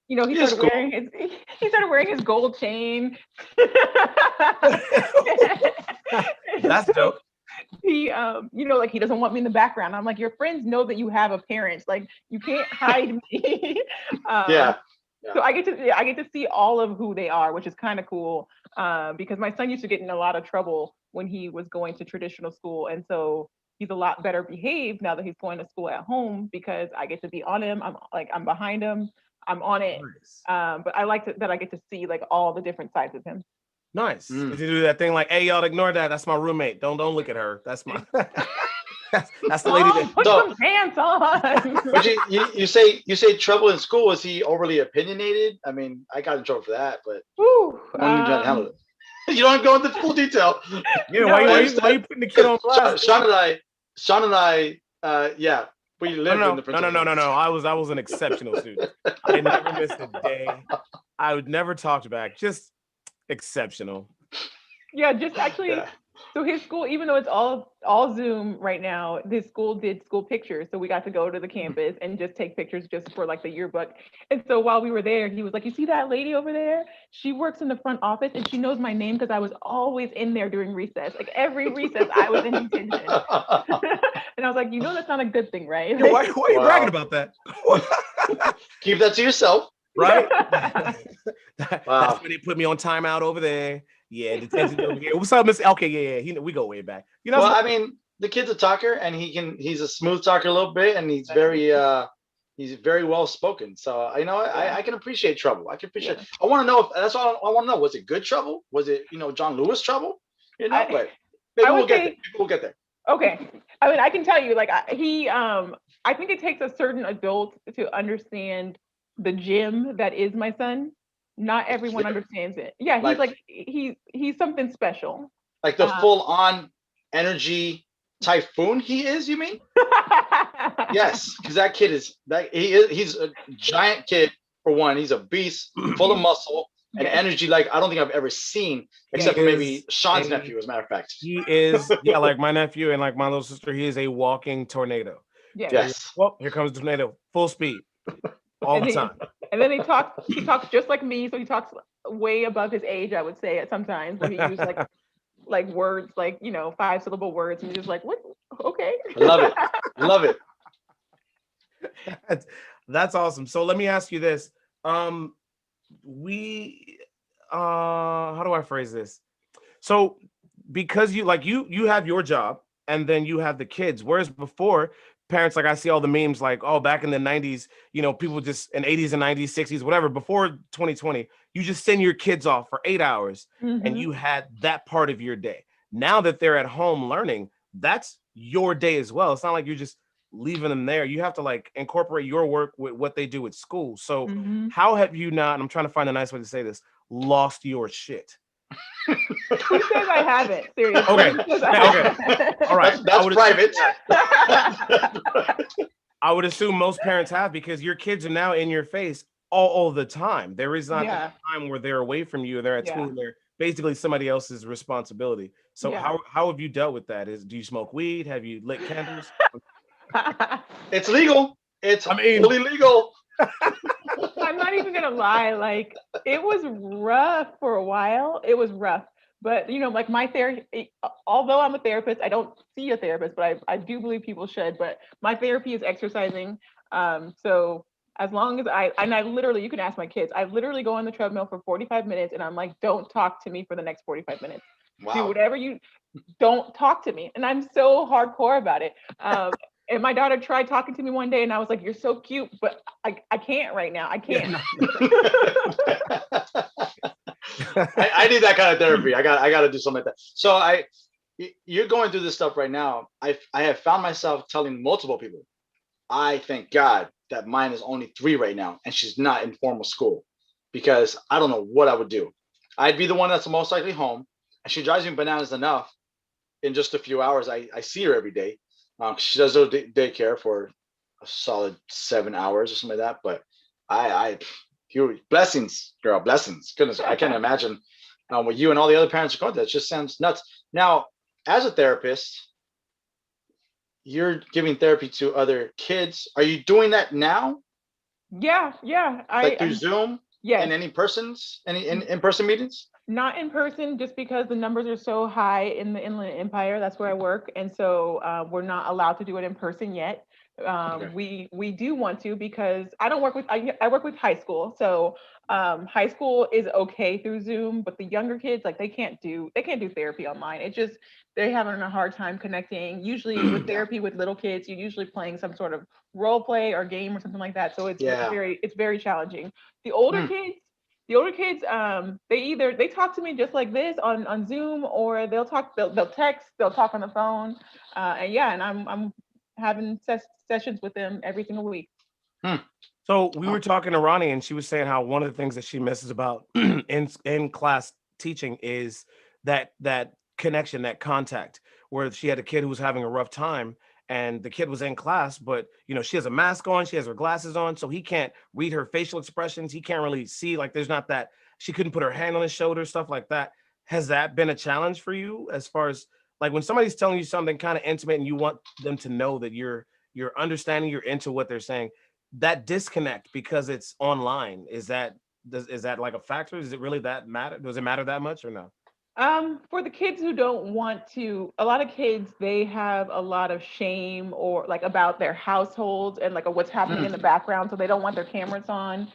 you know, he started wearing his gold chain. that's dope. He, you know, like he doesn't want me in the background. I'm like, your friends know that you have a parent. Like, you can't hide me. Yeah. So I get to see all of who they are, which is kind of cool, because my son used to get in a lot of trouble when he was going to traditional school, and so he's a lot better behaved now that he's going to school at home because I get to be on him. I'm behind him. I'm on it. Nice. But I like that I get to see like all the different sides of him. Nice. Did you do that thing like, hey, y'all, ignore that. That's my roommate. Don't look at her. That's my. that's the lady that. Put some pants on. But you say trouble in school. Was he overly opinionated? I mean, I got in trouble for that, but Ooh, how to handle it. You don't go into full detail. Yeah, why are you putting the kid on blast? Shaun and I, yeah, We No, lived in no, the no, no, principal's no, no, office. no. I was an exceptional student. I never missed a day. I would never talked back. Just exceptional. Yeah, just actually, Yeah. so his school, even though it's all Zoom right now, his school did school pictures. So we got to go to the campus and just take pictures just for like the yearbook. And so while we were there, he was like, "You see that lady over there? She works in the front office and she knows my name because I was always in there during recess. Like every recess, I was in detention." And I was like, "That's not a good thing, right?" Yeah, why are you bragging Wow. about that? Keep that to yourself. Right? Wow. That's when they put me on timeout over there. Yeah, detention over here. What's up, Miss? Okay, yeah. We go way back. Well, I mean, the kid's a talker, and he's a smooth talker a little bit, and he's very well spoken. So I can appreciate trouble. I can appreciate. Yeah. I want to know if that's all I want to know. Was it good trouble? Was it John Lewis trouble? But maybe I we'll would get say- there. Maybe we'll get there. Okay. I mean, I can tell you, like, I think it takes a certain adult to understand the gym that is my son. Not everyone Gym? understands it. Yeah, he's something special. Like the full on energy typhoon he is. You mean? Yes, because that kid he's a giant kid for one. He's a beast, full of muscle and energy like I don't think I've ever seen, except for maybe Sean's nephew, as a matter of fact. He is, like my nephew and like my little sister, he is a walking tornado. Yeah. Yes. Well, here comes the tornado, full speed, all the time. And then he talks just like me, so he talks way above his age, I would say, at sometimes, where he uses like words, like 5-syllable words, and you're just like, what? Okay. I love it. Love it. That's awesome. So let me ask you this. How do I phrase this? So because you have your job and then you have the kids, whereas before parents, like I see all the memes like, oh, back in the 90s, people just in 80s and 90s, 60s, whatever, before 2020, you just send your kids off for 8 hours and you had that part of your day. Now that they're at home learning, that's your day as well. It's not like you're just leaving them there. You have to like incorporate your work with what they do at school. So how have you not, and I'm trying to find a nice way to say this, lost your shit? Who says I haven't? Seriously. Okay. All right. That's private. I would assume most parents have, because your kids are now in your face all the time. There is not a time where they're away from you. They're at school. And they're basically somebody else's responsibility. So how have you dealt with that? Do you smoke weed? Have you lit candles? It's legal. It's fully legal. I'm not even gonna lie, like it was rough for a while. It was rough. But like my therapy, although I'm a therapist, I don't see a therapist, but I do believe people should. But my therapy is exercising. So as long as I literally, you can ask my kids, I literally go on the treadmill for 45 minutes and I'm like, don't talk to me for the next 45 minutes. Wow. Do whatever don't talk to me. And I'm so hardcore about it. And my daughter tried talking to me one day and I was like, you're so cute, but I can't right now. I can't. I need that kind of therapy. I got to do something like that. So you're going through this stuff right now. I have found myself telling multiple people, I thank God that mine is only 3 right now and she's not in formal school, because I don't know what I would do. I'd be the one that's most likely home, and she drives me bananas enough. In just a few hours, I see her every day. She does go daycare for a solid 7 hours or something like that. But blessings, girl, blessings. Goodness, I can't imagine what you and all the other parents are going through. That just sounds nuts. Now, as a therapist, you're giving therapy to other kids. Are you doing that now? Yeah. Like through Zoom? Yeah. And any in-person meetings? Not in person, just because the numbers are so high in the Inland Empire. That's where I work, and so we're not allowed to do it in person yet. We do want to, because I don't work with I work with high school, so high school is okay through Zoom, but the younger kids, like they can't do therapy online. It just, they're having a hard time connecting. Usually with therapy with little kids, you're usually playing some sort of role play or game or something like that. So it's very challenging. The older kids, they talk to me just like this on Zoom, or they'll text, they'll talk on the phone, and I'm having sessions with them every single week. So we were talking to Ronnie, and she was saying how one of the things that she misses about in class teaching is that connection, that contact, where she had a kid who was having a rough time, and the kid was in class, but she has a mask on, she has her glasses on, so he can't read her facial expressions. He can't really see, like there's not that, she couldn't put her hand on his shoulder, stuff like that. Has that been a challenge for you as far as like when somebody's telling you something kind of intimate and you want them to know that you're understanding, you're into what they're saying, that disconnect because it's online, is that like a factor? Is it really that matter? Does it matter that much or no? For the kids who don't want to, a lot of kids, they have a lot of shame or like about their households and like what's happening in the background. So they don't want their cameras on.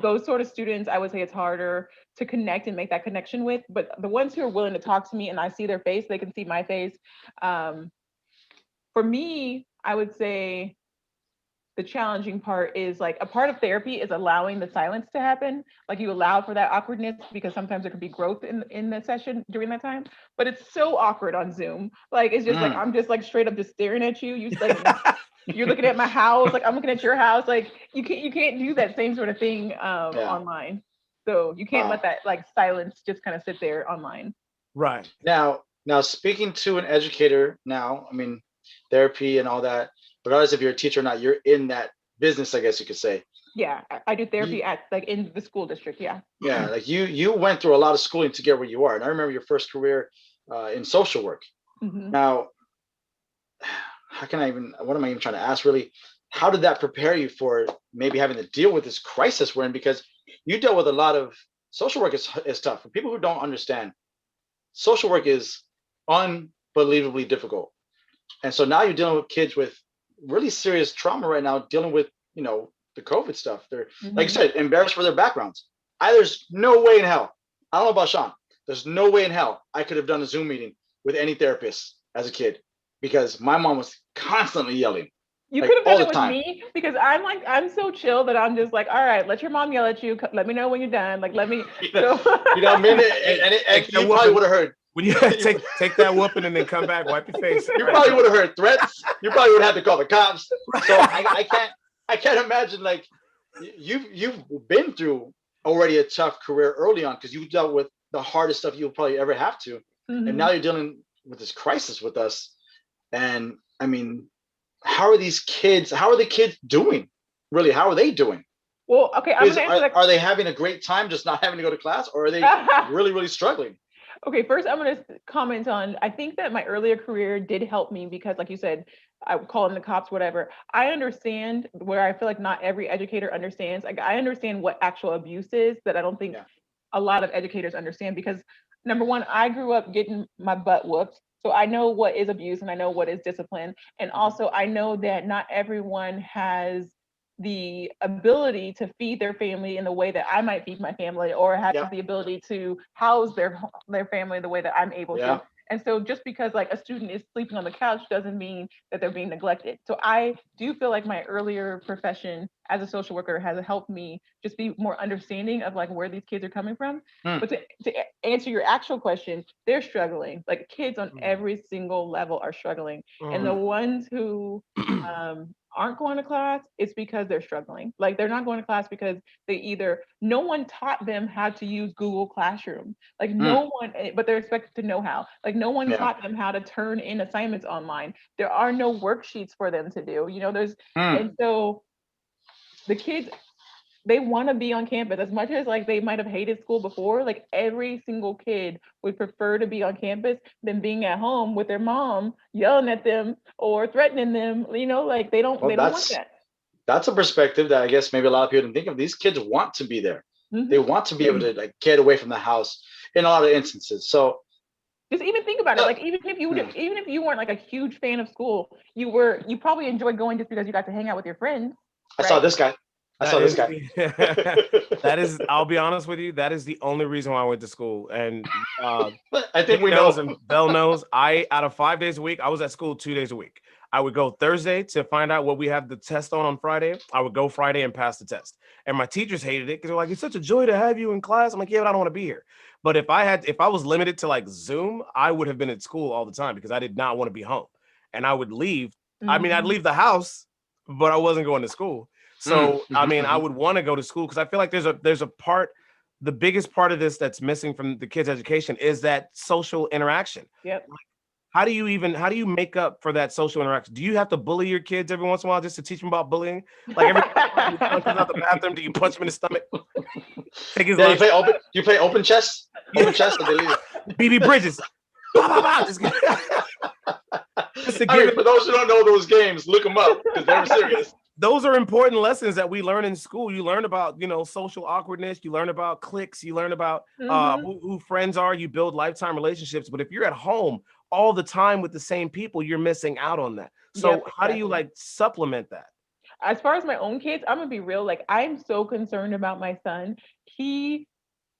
Those sort of students, I would say it's harder to connect and make that connection with. But the ones who are willing to talk to me and I see their face, they can see my face. For me, I would say the challenging part is like a part of therapy is allowing the silence to happen. Like you allow for that awkwardness because sometimes there can be growth in the session during that time, but it's so awkward on Zoom. Like, it's just like, I'm just like straight up just staring at you. You like, you're looking at my house. Like I'm looking at your house. Like you can't do that same sort of thing online. So you can't let that like silence just kind of sit there online. Right. Now speaking to an educator now, I mean, therapy and all that, regardless if you're a teacher or not, you're in that business, I guess you could say. Yeah, I do therapy at like in the school district. Yeah. Yeah, like you went through a lot of schooling to get where you are, and I remember your first career in social work. Now, what am I even trying to ask? Really, how did that prepare you for maybe having to deal with this crisis we're in? Because you dealt with a lot of social work is tough for people who don't understand. Social work is unbelievably difficult, and so now you're dealing with kids with really serious trauma right now, dealing with the COVID stuff. They're like you said, embarrassed for their backgrounds. There's no way in hell, I don't know about Shaun, there's no way in hell I could have done a Zoom meeting with any therapist as a kid because my mom was constantly yelling. You could have done it with me because I'm so chill that I'm just like, all right, let your mom yell at you, let me know when you're done, like let me I mean, and you probably would have heard when you take that whooping and then come back, wipe your face. You probably would have heard threats. You probably would have had to call the cops. So I can't imagine, like you've been through already a tough career early on because you dealt with the hardest stuff you'll probably ever have to, and now you're dealing with this crisis with us. And I mean, how are the kids doing? Really, how are they doing? Well, okay, are they having a great time just not having to go to class, or are they really, really struggling? Okay, first I'm going to comment on, I think that my earlier career did help me because like you said, I would call in the cops, whatever. I understand where I feel like not every educator understands. Like I understand what actual abuse is that I don't think a lot of educators understand because number one, I grew up getting my butt whooped. So I know what is abuse and I know what is discipline. And also I know that not everyone has the ability to feed their family in the way that I might feed my family or have the ability to house their family the way that I'm able to. And so just because like a student is sleeping on the couch doesn't mean that they're being neglected. So I do feel like my earlier profession as a social worker has helped me just be more understanding of like where these kids are coming from. But to answer your actual question, they're struggling. Like kids on every single level are struggling. And the ones who aren't going to class, it's because they're struggling. Like they're not going to class because no one taught them how to use Google Classroom. Like no one, but they're expected to know how. Like no one taught them how to turn in assignments online. There are no worksheets for them to do. And so the kids, they want to be on campus as much as like they might have hated school before. Like every single kid would prefer to be on campus than being at home with their mom yelling at them or threatening them. Like they don't want that. That's a perspective that I guess maybe a lot of people didn't think of. These kids want to be there. They want to be able to like get away from the house in a lot of instances. So just even think about it. Like even if you weren't like a huge fan of school, you probably enjoyed going just because you got to hang out with your friends. I saw this guy. That is, I'll be honest with you, that is the only reason why I went to school. And I think we know. And Bell knows, out of 5 days a week, I was at school 2 days a week. I would go Thursday to find out what we have the test on Friday. I would go Friday and pass the test. And my teachers hated it because they're like, it's such a joy to have you in class. I'm like, yeah, but I don't want to be here. But if I was limited to like Zoom, I would have been at school all the time because I did not want to be home. And I would leave. I mean, I'd leave the house, but I wasn't going to school. So, I mean, I would want to go to school because I feel like there's a part, the biggest part of this that's missing from the kids' education is that social interaction. Yep. how do you make up for that social interaction? Do you have to bully your kids every once in a while just to teach them about bullying? Like every time your son comes out the bathroom, do you punch him in the stomach? Take his Yeah, lunch. you play open chess? Open chess and they leave. BB Bridges. Bah, bah, bah. Just to I give mean, it. for those who don't know those games, look them up because they're serious. Those are important lessons that we learn in school. You learn about, social awkwardness. You learn about cliques. You learn about who friends are. You build lifetime relationships. But if you're at home all the time with the same people, you're missing out on that. So Yep, how do you exactly. supplement that? As far as my own kids, I'm gonna be real. Like, I'm so concerned about my son. He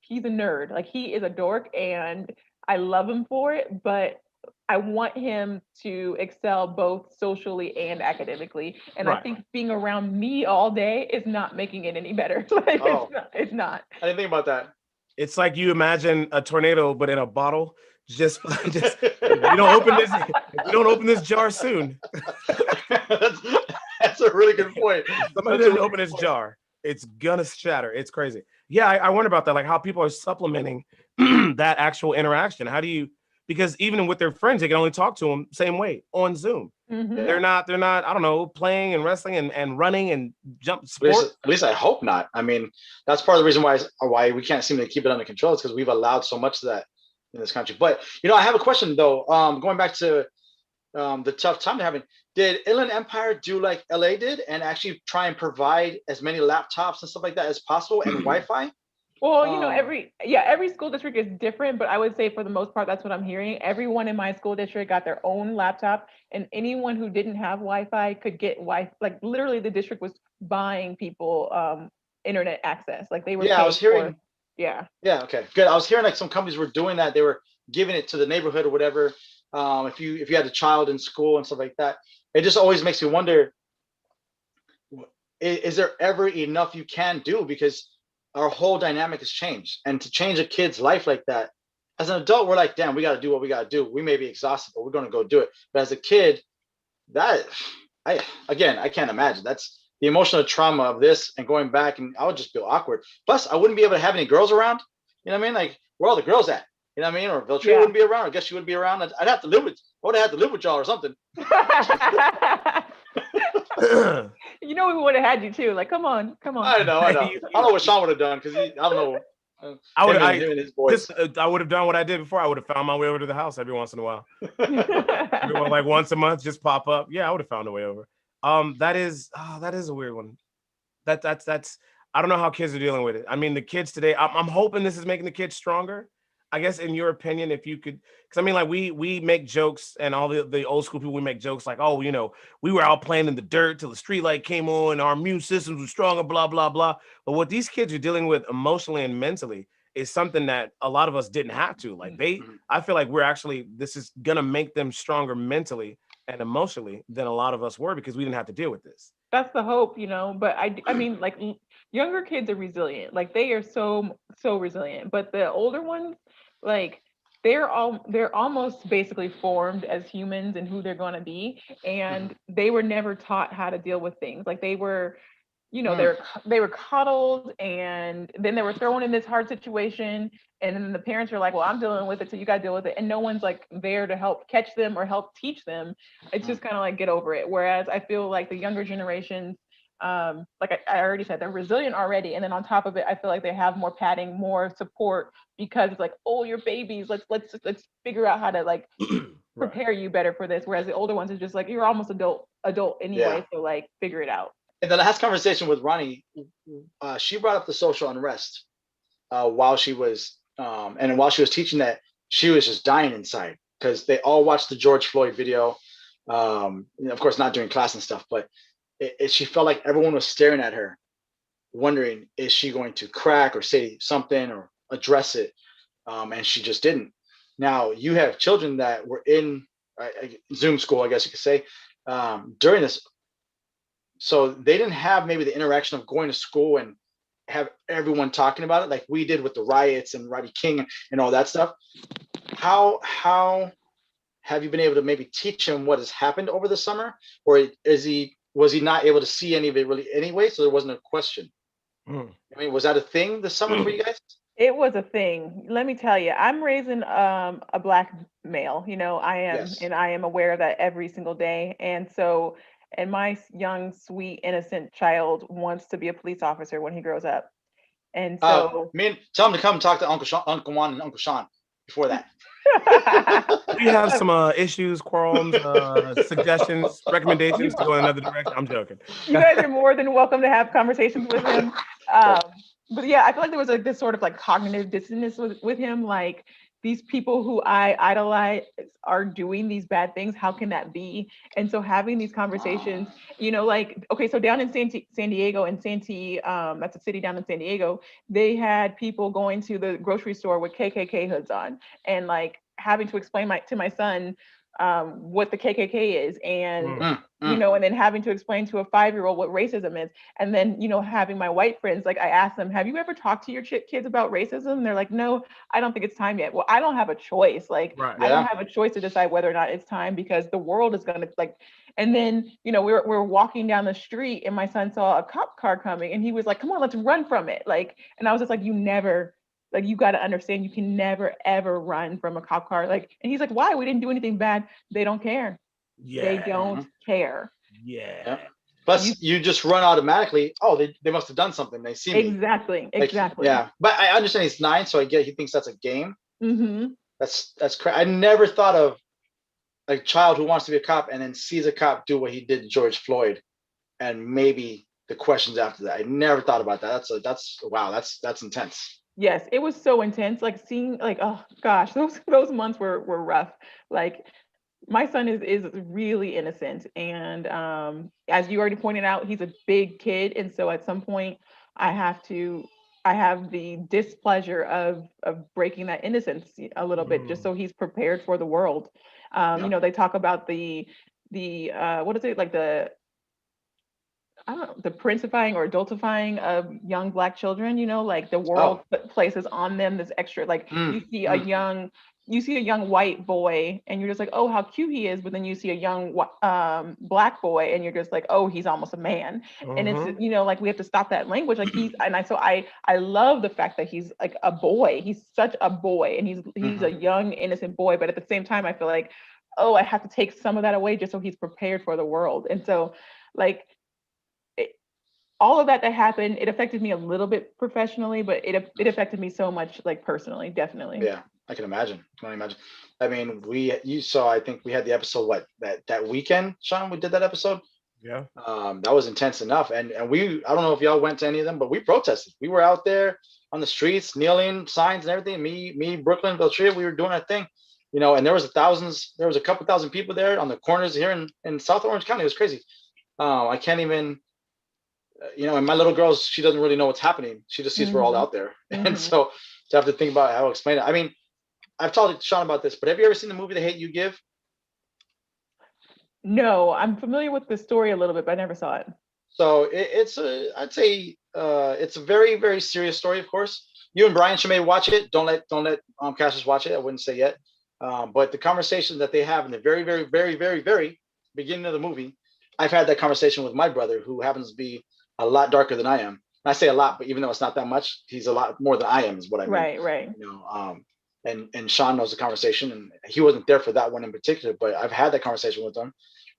he's a nerd. Like, he is a dork, and I love him for it, but I want him to excel both socially and academically. And I Right. think being around me all day is not making it any better. Like, Oh. it's not. I didn't think about that. It's like you imagine a tornado, but in a bottle. Just if you don't open this jar soon. That's a really good point. Somebody doesn't open this jar, it's gonna shatter. It's crazy. Yeah, I wonder about that, like how people are supplementing that actual interaction. How do you? Because even with their friends, they can only talk to them same way on Zoom. Mhm. They're not. I don't know, playing and wrestling and running and jump At sport. least I hope not. I mean, that's part of the reason why we can't seem to keep it under control is because we've allowed so much of that in this country. But I have a question though. Going back to the tough time they're having. Did Inland Empire do like LA did and actually try and provide as many laptops and stuff like that as possible and Wi-Fi? Well, every school district is different, but I would say for the most part, that's what I'm hearing. Everyone in my school district got their own laptop, and anyone who didn't have Wi-Fi could get Wi-Fi. Like, literally, the district was buying people internet access. Like, they were. Yeah, I was hearing. Yeah. Yeah. Okay. Good. I was hearing like some companies were doing that. They were giving it to the neighborhood or whatever. If you had a child in school and stuff like that, it just always makes me wonder: is there ever enough you can do? Because our whole dynamic has changed, and to change a kid's life like that, as an adult, we're like, damn, we got to do what we got to do. We may be exhausted, but we're going to go do it. But as a kid, I can't imagine. That's the emotional trauma of this and going back, and I would just feel awkward. Plus, I wouldn't be able to have any girls around. You know what I mean? Like, where are all the girls at? You know what I mean? Or Viltria wouldn't be around. I guess she wouldn't be around. I'd have to live with. I would have had to live with y'all or something. We would have had you too. Like, come on. I know. I don't know what Shaun would have done because I don't know. I would have done what I did before. I would have found my way over to the house every once in a while. Like once a month, just pop up. Yeah, I would have found a way over. That is a weird one. That's I don't know how kids are dealing with it. I mean, the kids today. I'm hoping this is making the kids stronger. I guess in your opinion, if you could, because I mean, like we make jokes and all the old school people, we make jokes like, oh, we were out playing in the dirt till the street light came on, our immune systems were stronger, blah, blah, blah. But what these kids are dealing with emotionally and mentally is something that a lot of us didn't have to. Like I feel like this is gonna make them stronger mentally and emotionally than a lot of us were because we didn't have to deal with this. That's the hope, but I mean, like, younger kids are resilient. Like, they are so resilient, but the older ones, like, they're almost basically formed as humans and who they're going to be, and they were never taught how to deal with things. Like, they were they were coddled, and then they were thrown in this hard situation, and then the parents are like, well, I'm dealing with it, so you got to deal with it, and no one's like there to help catch them or help teach them. It's just kind of like, get over it. Whereas I feel like the younger generations, like I already said, they're resilient already, and then on top of it, I feel like they have more padding, more support, because it's like, oh, you're babies, let's figure out how to like prepare you better for this. Whereas the older ones is just like, you're almost adult anyway, so like, figure it out. In the last conversation with Ronnie, she brought up the social unrest while she was teaching that, she was just dying inside because they all watched the George Floyd video. Of course, not during class and stuff, but she felt like everyone was staring at her, wondering, is she going to crack or say something or address it? And she just didn't. Now, you have children that were in Zoom school, I guess you could say, during this. So they didn't have maybe the interaction of going to school and have everyone talking about it like we did with the riots and Rodney King and all that stuff. How have you been able to maybe teach him what has happened over the summer, or was he not able to see any of it really anyway? So there wasn't a question. I mean, was that a thing this summer for you guys? It was a thing. Let me tell you, I'm raising a black male, I am, Yes. and I am aware of that every single day. And so, and my young, sweet, innocent child wants to be a police officer when he grows up. And so Tell him to come talk to Uncle Juan and Uncle Sean before that. We have some issues, quorums, suggestions, recommendations to go in another direction. I'm joking. you guys are more than welcome to have conversations with him. But yeah, I feel like there was like this sort of like cognitive dissonance with him. Like these people who I idolize are doing these bad things. How can that be? And so having these conversations, like, okay, so down in San Diego and Santee, that's a city down in San Diego, they had people going to the grocery store with KKK hoods on and like having to explain to my son what the KKK is, and and then having to explain to a 5-year-old what racism is, and then having my white friends, like I asked them, have you ever talked to your kids about racism? And they're like, no, I don't think it's time yet. Well, I don't have a choice. Like Right. I don't have a choice to decide whether or not it's time, because the world is gonna like. And then we're walking down the street, and my son saw a cop car coming, and he was like, come on, let's run from it. Like, and I was just like, you never. Like, you got to understand, you can never, ever run from a cop car. Like, and he's like, why? We didn't do anything bad. They don't care. Yeah. They don't care. Yeah. Plus, you just run automatically. Oh, they must have done something. They see me. Exactly. Like, Exactly. yeah, but I understand he's 9, so I get he thinks that's a game. Mm-hmm. That's crazy. I never thought of a child who wants to be a cop and then sees a cop do what he did to George Floyd, and maybe the questions after that. I never thought about that. That's wow. That's intense. Yes, it was so intense. Like seeing, like, oh gosh, those months were rough. Like my son is really innocent, and as you already pointed out, he's a big kid, and so at some point, I have the displeasure of breaking that innocence a little bit, just so he's prepared for the world. They talk about the what is it, like I don't know, the princifying or adultifying of young Black children, like the world places on them this extra, like you see a young white boy and you're just like, oh, how cute he is. But then you see a young Black boy and you're just like, oh, he's almost a man. And it's, like we have to stop that language. Like I love the fact that he's like a boy. He's such a boy, and he's a young, innocent boy. But at the same time, I feel like, oh, I have to take some of that away just so he's prepared for the world. And so like, all of that happened, it affected me a little bit professionally, but it affected me so much, like personally, definitely. Yeah, I can imagine. I mean, you saw, I think we had the episode, that weekend, Sean, we did that episode. Yeah. That was intense enough. And I don't know if y'all went to any of them, but we protested. We were out there on the streets, kneeling, signs and everything. Me, Brooklyn, Beltria, we were doing our thing. And there was a couple thousand people there on the corners here in South Orange County. It was crazy. I can't even, and my little girl, she doesn't really know what's happening. She just sees we're all out there. And so to have to think about how to explain it. I mean, I've talked to Sean about this, but have you ever seen the movie The Hate You Give? No, I'm familiar with the story a little bit, but I never saw it. So I'd say it's a very, very serious story, of course. You and Brian should maybe watch it. Don't let Cassius watch it. I wouldn't say yet. But the conversation that they have in the very, very, very, very, very beginning of the movie, I've had that conversation with my brother, who happens to be a lot darker than I am. And I say a lot, but even though it's not that much, he's a lot more than I am, is what I mean. Right. And Sean knows the conversation, and he wasn't there for that one in particular, but I've had that conversation with him.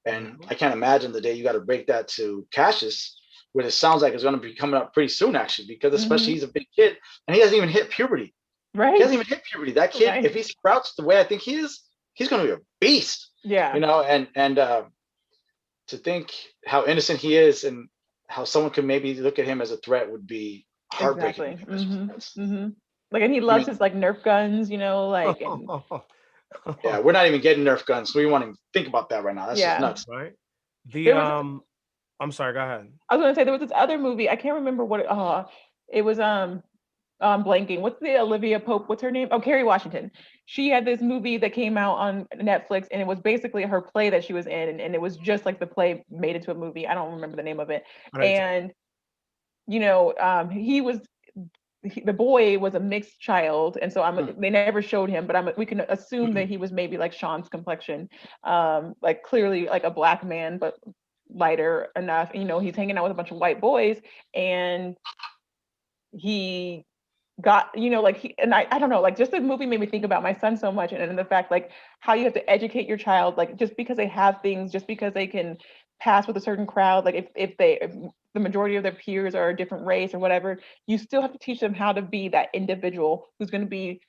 And I can't imagine the day you got to break that to Cassius, where it sounds like it's going to be coming up pretty soon, actually, because especially he's a big kid and he hasn't even hit puberty. Right. He hasn't even hit puberty. That kid, if he sprouts the way I think he is, he's going to be a beast. Yeah. And to think how innocent he is and how someone could maybe look at him as a threat would be heartbreaking. Exactly. Like, and he loves his like Nerf guns, like. And... Yeah, we're not even getting Nerf guns, so we won't even think about that right now. That's just nuts. Right. I'm sorry. Go ahead. I was going to say there was this other movie. I can't remember what it was. Blanking. What's the Olivia Pope? What's her name? Oh, Kerry Washington. She had this movie that came out on Netflix, and it was basically her play that she was in, and it was just like the play made into a movie. I don't remember the name of it. Right. And the boy was a mixed child, and so they never showed him, but we can assume that he was maybe like Sean's complexion, like clearly like a Black man, but lighter enough. He's hanging out with a bunch of white boys, and he got, like I don't know, like just the movie made me think about my son so much, and the fact like how you have to educate your child, like just because they have things, just because they can pass with a certain crowd, like if the majority of their peers are a different race or whatever, you still have to teach them how to be that individual who's going to be,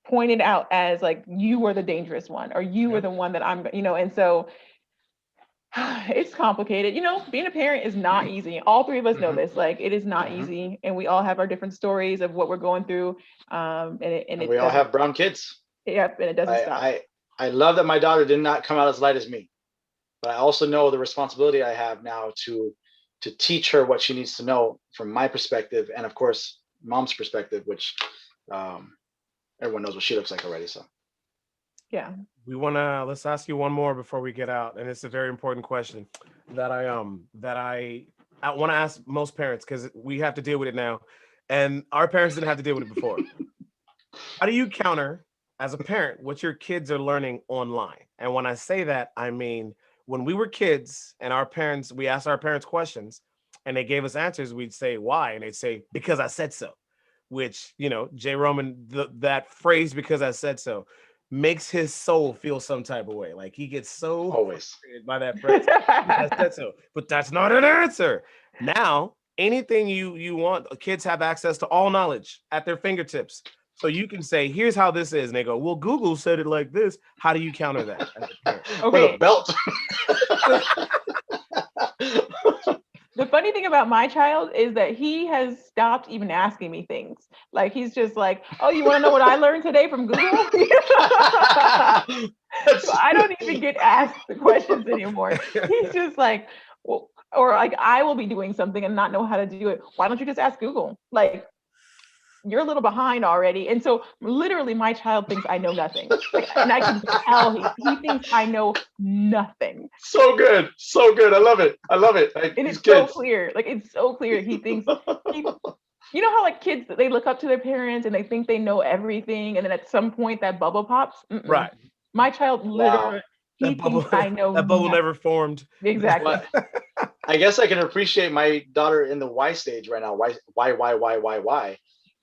pointed out as like you were the dangerous one, or you were the one that I'm, and so it's complicated. Being a parent is not easy. All three of us know this. Like, it is not easy, and we all have our different stories of what we're going through. And we all have brown kids. Yep, and it doesn't stop. I love that my daughter did not come out as light as me, but I also know the responsibility I have now to teach her what she needs to know from my perspective, and of course, mom's perspective, which everyone knows what she looks like already. So. Yeah. Let's ask you one more before we get out. And it's a very important question that I want to ask most parents, because we have to deal with it now. And our parents didn't have to deal with it before. How do you counter as a parent what your kids are learning online? And when I say that, I mean, when we were kids and we asked our parents questions and they gave us answers, we'd say, why? And they'd say, because I said so, which, J. Roman, that phrase, because I said so, makes his soul feel some type of way. Like, he gets so frustrated by that phrase. I said so, but that's not an answer. Now, anything you want, kids have access to all knowledge at their fingertips. So you can say, here's how this is. And they go, well, Google said it like this. How do you counter that? Okay. With a belt. The funny thing about my child is that he has stopped even asking me things. Like, he's just like, oh, you want to know what I learned today from Google? So I don't even get asked the questions anymore. He's just like, well, or like I will be doing something and not know how to do it. Why don't you just ask Google? Like, you're a little behind already. And so literally my child thinks I know nothing. And I can tell he thinks I know nothing. So good. I love it. Like, and it's so clear. Like, it's so clear. He thinks, you know how like kids, they look up to their parents and they think they know everything. And then at some point that bubble pops. Mm-mm. Right. My child literally, he thinks I know that bubble never formed. Exactly. I guess I can appreciate my daughter in the why stage right now. Why?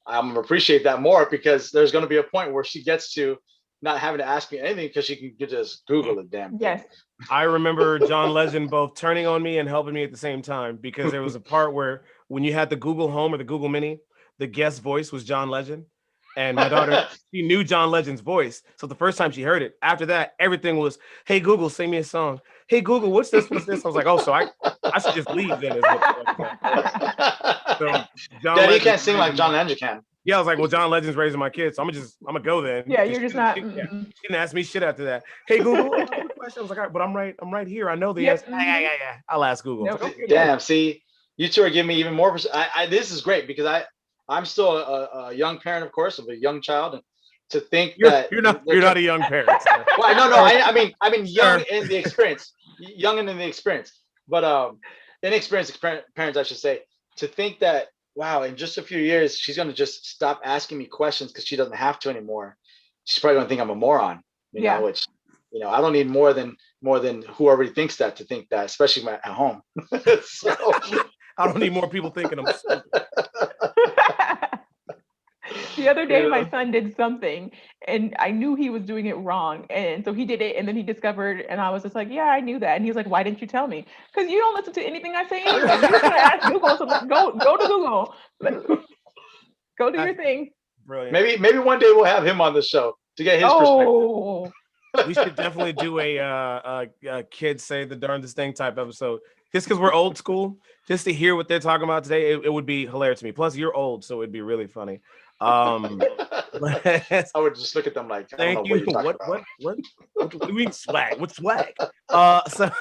I'm gonna appreciate that more, because there's gonna be a point where she gets to not having to ask me anything, because she can just Google it. Damn. Yes. I remember John Legend both turning on me and helping me at the same time, because there was a part where when you had the Google Home or the Google Mini, the guest voice was John Legend. And my daughter, she knew John Legend's voice. So the first time she heard it, after that, everything was, hey, Google, sing me a song. Hey, Google, what's this? I was like, oh, so I should just leave then. So Daddy can't sing like John Legend can. Yeah, I was like, well, John Legend's raising my kids, so I'm gonna go then. Yeah, you're just not. She didn't ask me shit after that. Hey, Google, I have a question. I was like, all right, but I'm right here. I know the answer. Yeah. I'll ask Google. Nope. Damn, see, you two are giving me even more. This is great, because I'm still a young parent, of course, of a young child, and to think that you're not a young parent. Well, no, I mean young in the experience, but inexperienced parents, I should say, to think that, wow, in just a few years she's gonna just stop asking me questions because she doesn't have to anymore. She's probably gonna think I'm a moron, you know, which, I don't need more than who already thinks that to think that, especially at home. So, I don't need more people thinking I'm stupid. The other day, my son did something and I knew he was doing it wrong. And so he did it, and then he discovered, and I was just like, yeah, I knew that. And he was like, why didn't you tell me? Because you don't listen to anything I say anyway. You're going to ask Google, so go to Google. Go do your thing. Brilliant. Maybe one day we'll have him on the show to get his perspective. We should definitely do a kids say the darndest thing type episode. Just because we're old school, just to hear what they're talking about today, it would be hilarious to me. Plus, you're old, so it'd be really funny. I would just look at them like, thank you. What do you mean swag? What's swag? So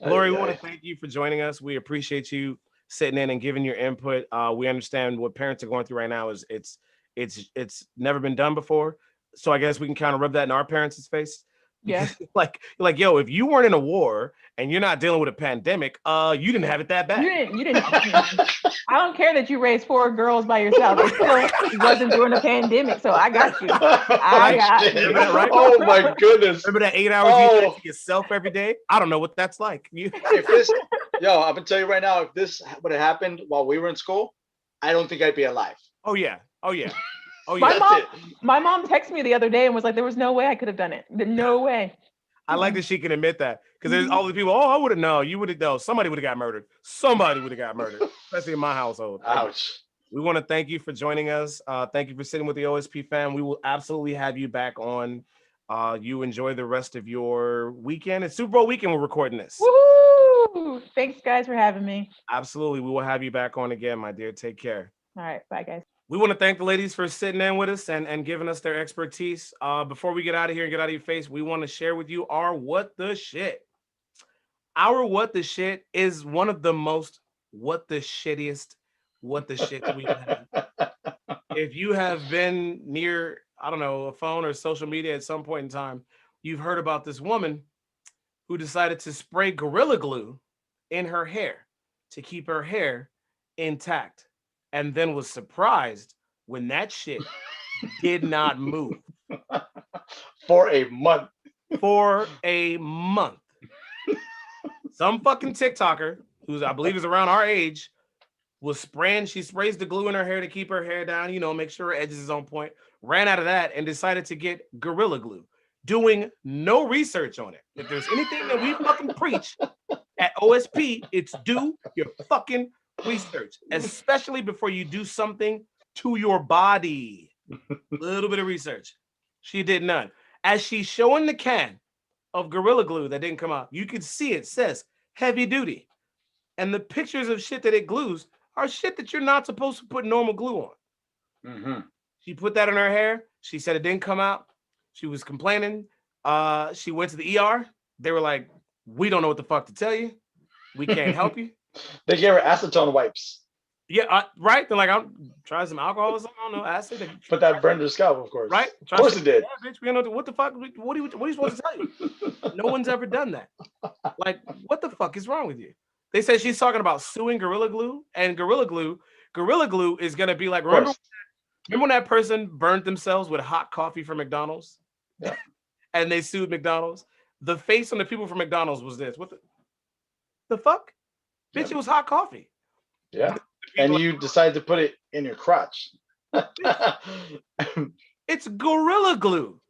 Lori, we want to thank you for joining us. We appreciate you sitting in and giving your input. We understand what parents are going through right now is it's never been done before. So I guess we can kind of rub that in our parents' face. Yeah. like, yo, if you weren't in a war and you're not dealing with a pandemic, you didn't have it that bad. You didn't. I don't care that you raised 4 girls by yourself. It still wasn't during a pandemic, so I got you. I got you. Right? Oh my goodness. Remember that 8 hours you had to yourself every day? I don't know what that's like. I'm gonna tell you right now, if this would have happened while we were in school, I don't think I'd be alive. Oh yeah. Oh yeah. Oh My yeah. mom, my mom texted me the other day and was like, "There was no way I could have done it. No way." I like that she can admit that because there's Mhm. all the people. Oh, I would have known. You would have known. Somebody would have got murdered. Somebody would have got murdered, especially in my household. Ouch. We want to thank you for joining us. Thank you for sitting with the OSP fam. We will absolutely have you back on. You enjoy the rest of your weekend. It's Super Bowl weekend. We're recording this. Woohoo! Thanks, guys, for having me. Absolutely. We will have you back on again, my dear. Take care. All right, bye, guys. We want to thank the ladies for sitting in with us and giving us their expertise. Before we get out of here and get out of your face, we want to share with you our what the shit. Our what the shit is one of the most what the shittiest what the shit we've had. If you have been near, I don't know, a phone or social media at some point in time, you've heard about this woman who decided to spray Gorilla Glue in her hair to keep her hair intact, and then was surprised when that shit did not move For a month. for a month. Some fucking TikToker, who's I believe is around our age, was spraying. She sprays the glue in her hair to keep her hair down, make sure her edges is on point. Ran out of that and decided to get Gorilla Glue, doing no research on it. If there's anything that we fucking preach at OSP, it's do your fucking research, especially before you do something to your body. Little bit of research. She did none. As she's showing the can of Gorilla Glue that didn't come out, you can see it says heavy duty. And the pictures of shit that it glues are shit that you're not supposed to put normal glue on. Mm-hmm. She put that in her hair. She said it didn't come out. She was complaining. She went to the ER. They were like, we don't know what the fuck to tell you. We can't help you. They gave her acetone wipes. Yeah, right. They're like, I'll try some alcohol or something. I don't know, acid. But that burned her scalp, of course. Right? Of course it did. Yeah, bitch, we don't know what the fuck. What are you supposed to tell you? No one's ever done that. Like, what the fuck is wrong with you? They said she's talking about suing Gorilla Glue, and Gorilla Glue is gonna be like, remember when that person burned themselves with hot coffee from McDonald's? Yeah. And they sued McDonald's? The face on the people from McDonald's was this. What the fuck? Bitch, Yeah. it was hot coffee. Yeah. And you decided to put it in your crotch. It's Gorilla Glue.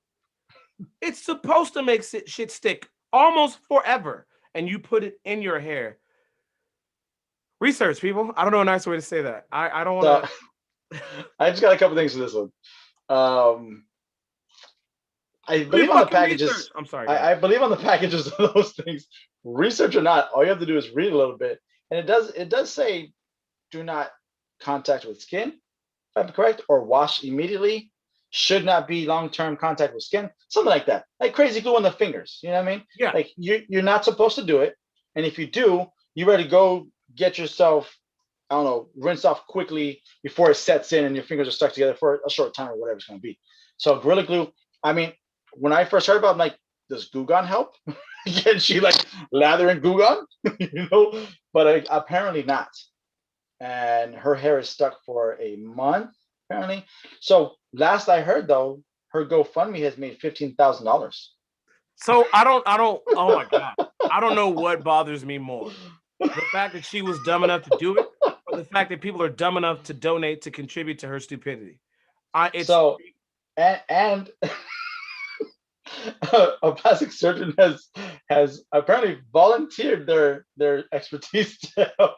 It's supposed to make shit stick almost forever. And you put it in your hair. Research, people. I don't know a nice way to say that. I don't want to. I just got a couple things for this one. I believe on the packages. Research. I'm sorry. I believe on the packages of those things. Research or not, all you have to do is read a little bit, and it does say, do not contact with skin, if I'm correct, or wash immediately. Should not be long-term contact with skin, something like that. Like crazy glue on the fingers. You know what I mean? Yeah. Like you're not supposed to do it, and if you do, you better go get yourself, I don't know, rinse off quickly before it sets in and your fingers are stuck together for a short time or whatever it's going to be. So Gorilla Glue, I mean, when I first heard about it, I'm like, does Goo Gone help? Can she like lather in Goo Gone? But apparently not. And her hair is stuck for a month, apparently. So last I heard though, her GoFundMe has made $15,000. So I don't, oh my God. I don't know what bothers me more. The fact that she was dumb enough to do it, or the fact that people are dumb enough to donate to contribute to her stupidity. And a plastic surgeon has apparently volunteered their expertise to help.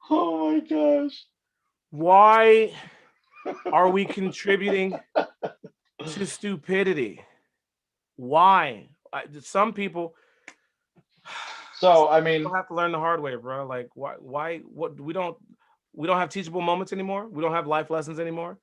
Oh my gosh. Why are we contributing to stupidity? Why? Some people. So I mean, people have to learn the hard way, bro. Like, why? What? We don't have teachable moments anymore. We don't have life lessons anymore.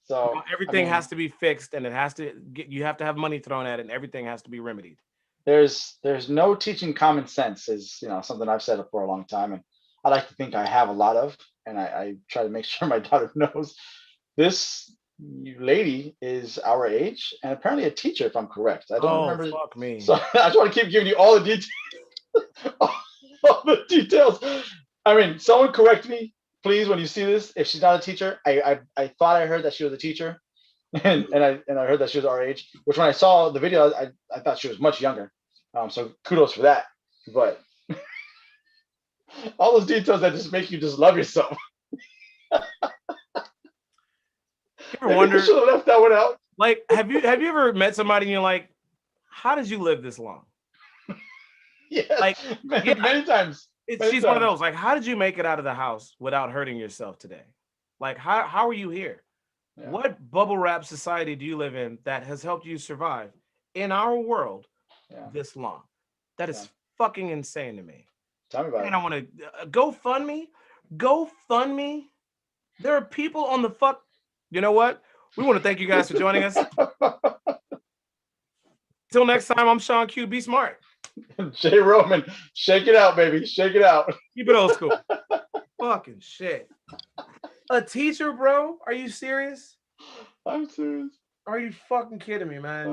So everything has to be fixed, and it has to you have to have money thrown at it, and everything has to be remedied. There's no teaching common sense, is something I've said for a long time, and I like to think I have a lot of, and I try to make sure my daughter knows. This lady is our age and apparently a teacher, if I'm correct. I don't remember. Fuck me. So I just want to keep giving you all the details. all the details. I mean, someone correct me, please, when you see this. If she's not a teacher, I thought I heard that she was a teacher, and I heard that she was our age. Which when I saw the video, I thought she was much younger. So kudos for that. But All those details that just make you just love yourself. You ever wonder, should have left that one out. like, have you ever met somebody and you're like, how did you live this long? Yes, Like, yeah, many times. she's one of those. Like, how did you make it out of the house without hurting yourself today? Like, how are you here? Yeah. What bubble wrap society do you live in that has helped you survive in our world this long? That is fucking insane to me. Tell me about And it. I want to GoFundMe. There are people on the fuck. You know what? We want to thank you guys for joining us. Till next time, I'm Shaun Q. Be smart. Jay Roman, shake it out, baby. Shake it out. Keep it old school. Fucking shit. A teacher, bro? Are you serious? I'm serious. Are you fucking kidding me, man?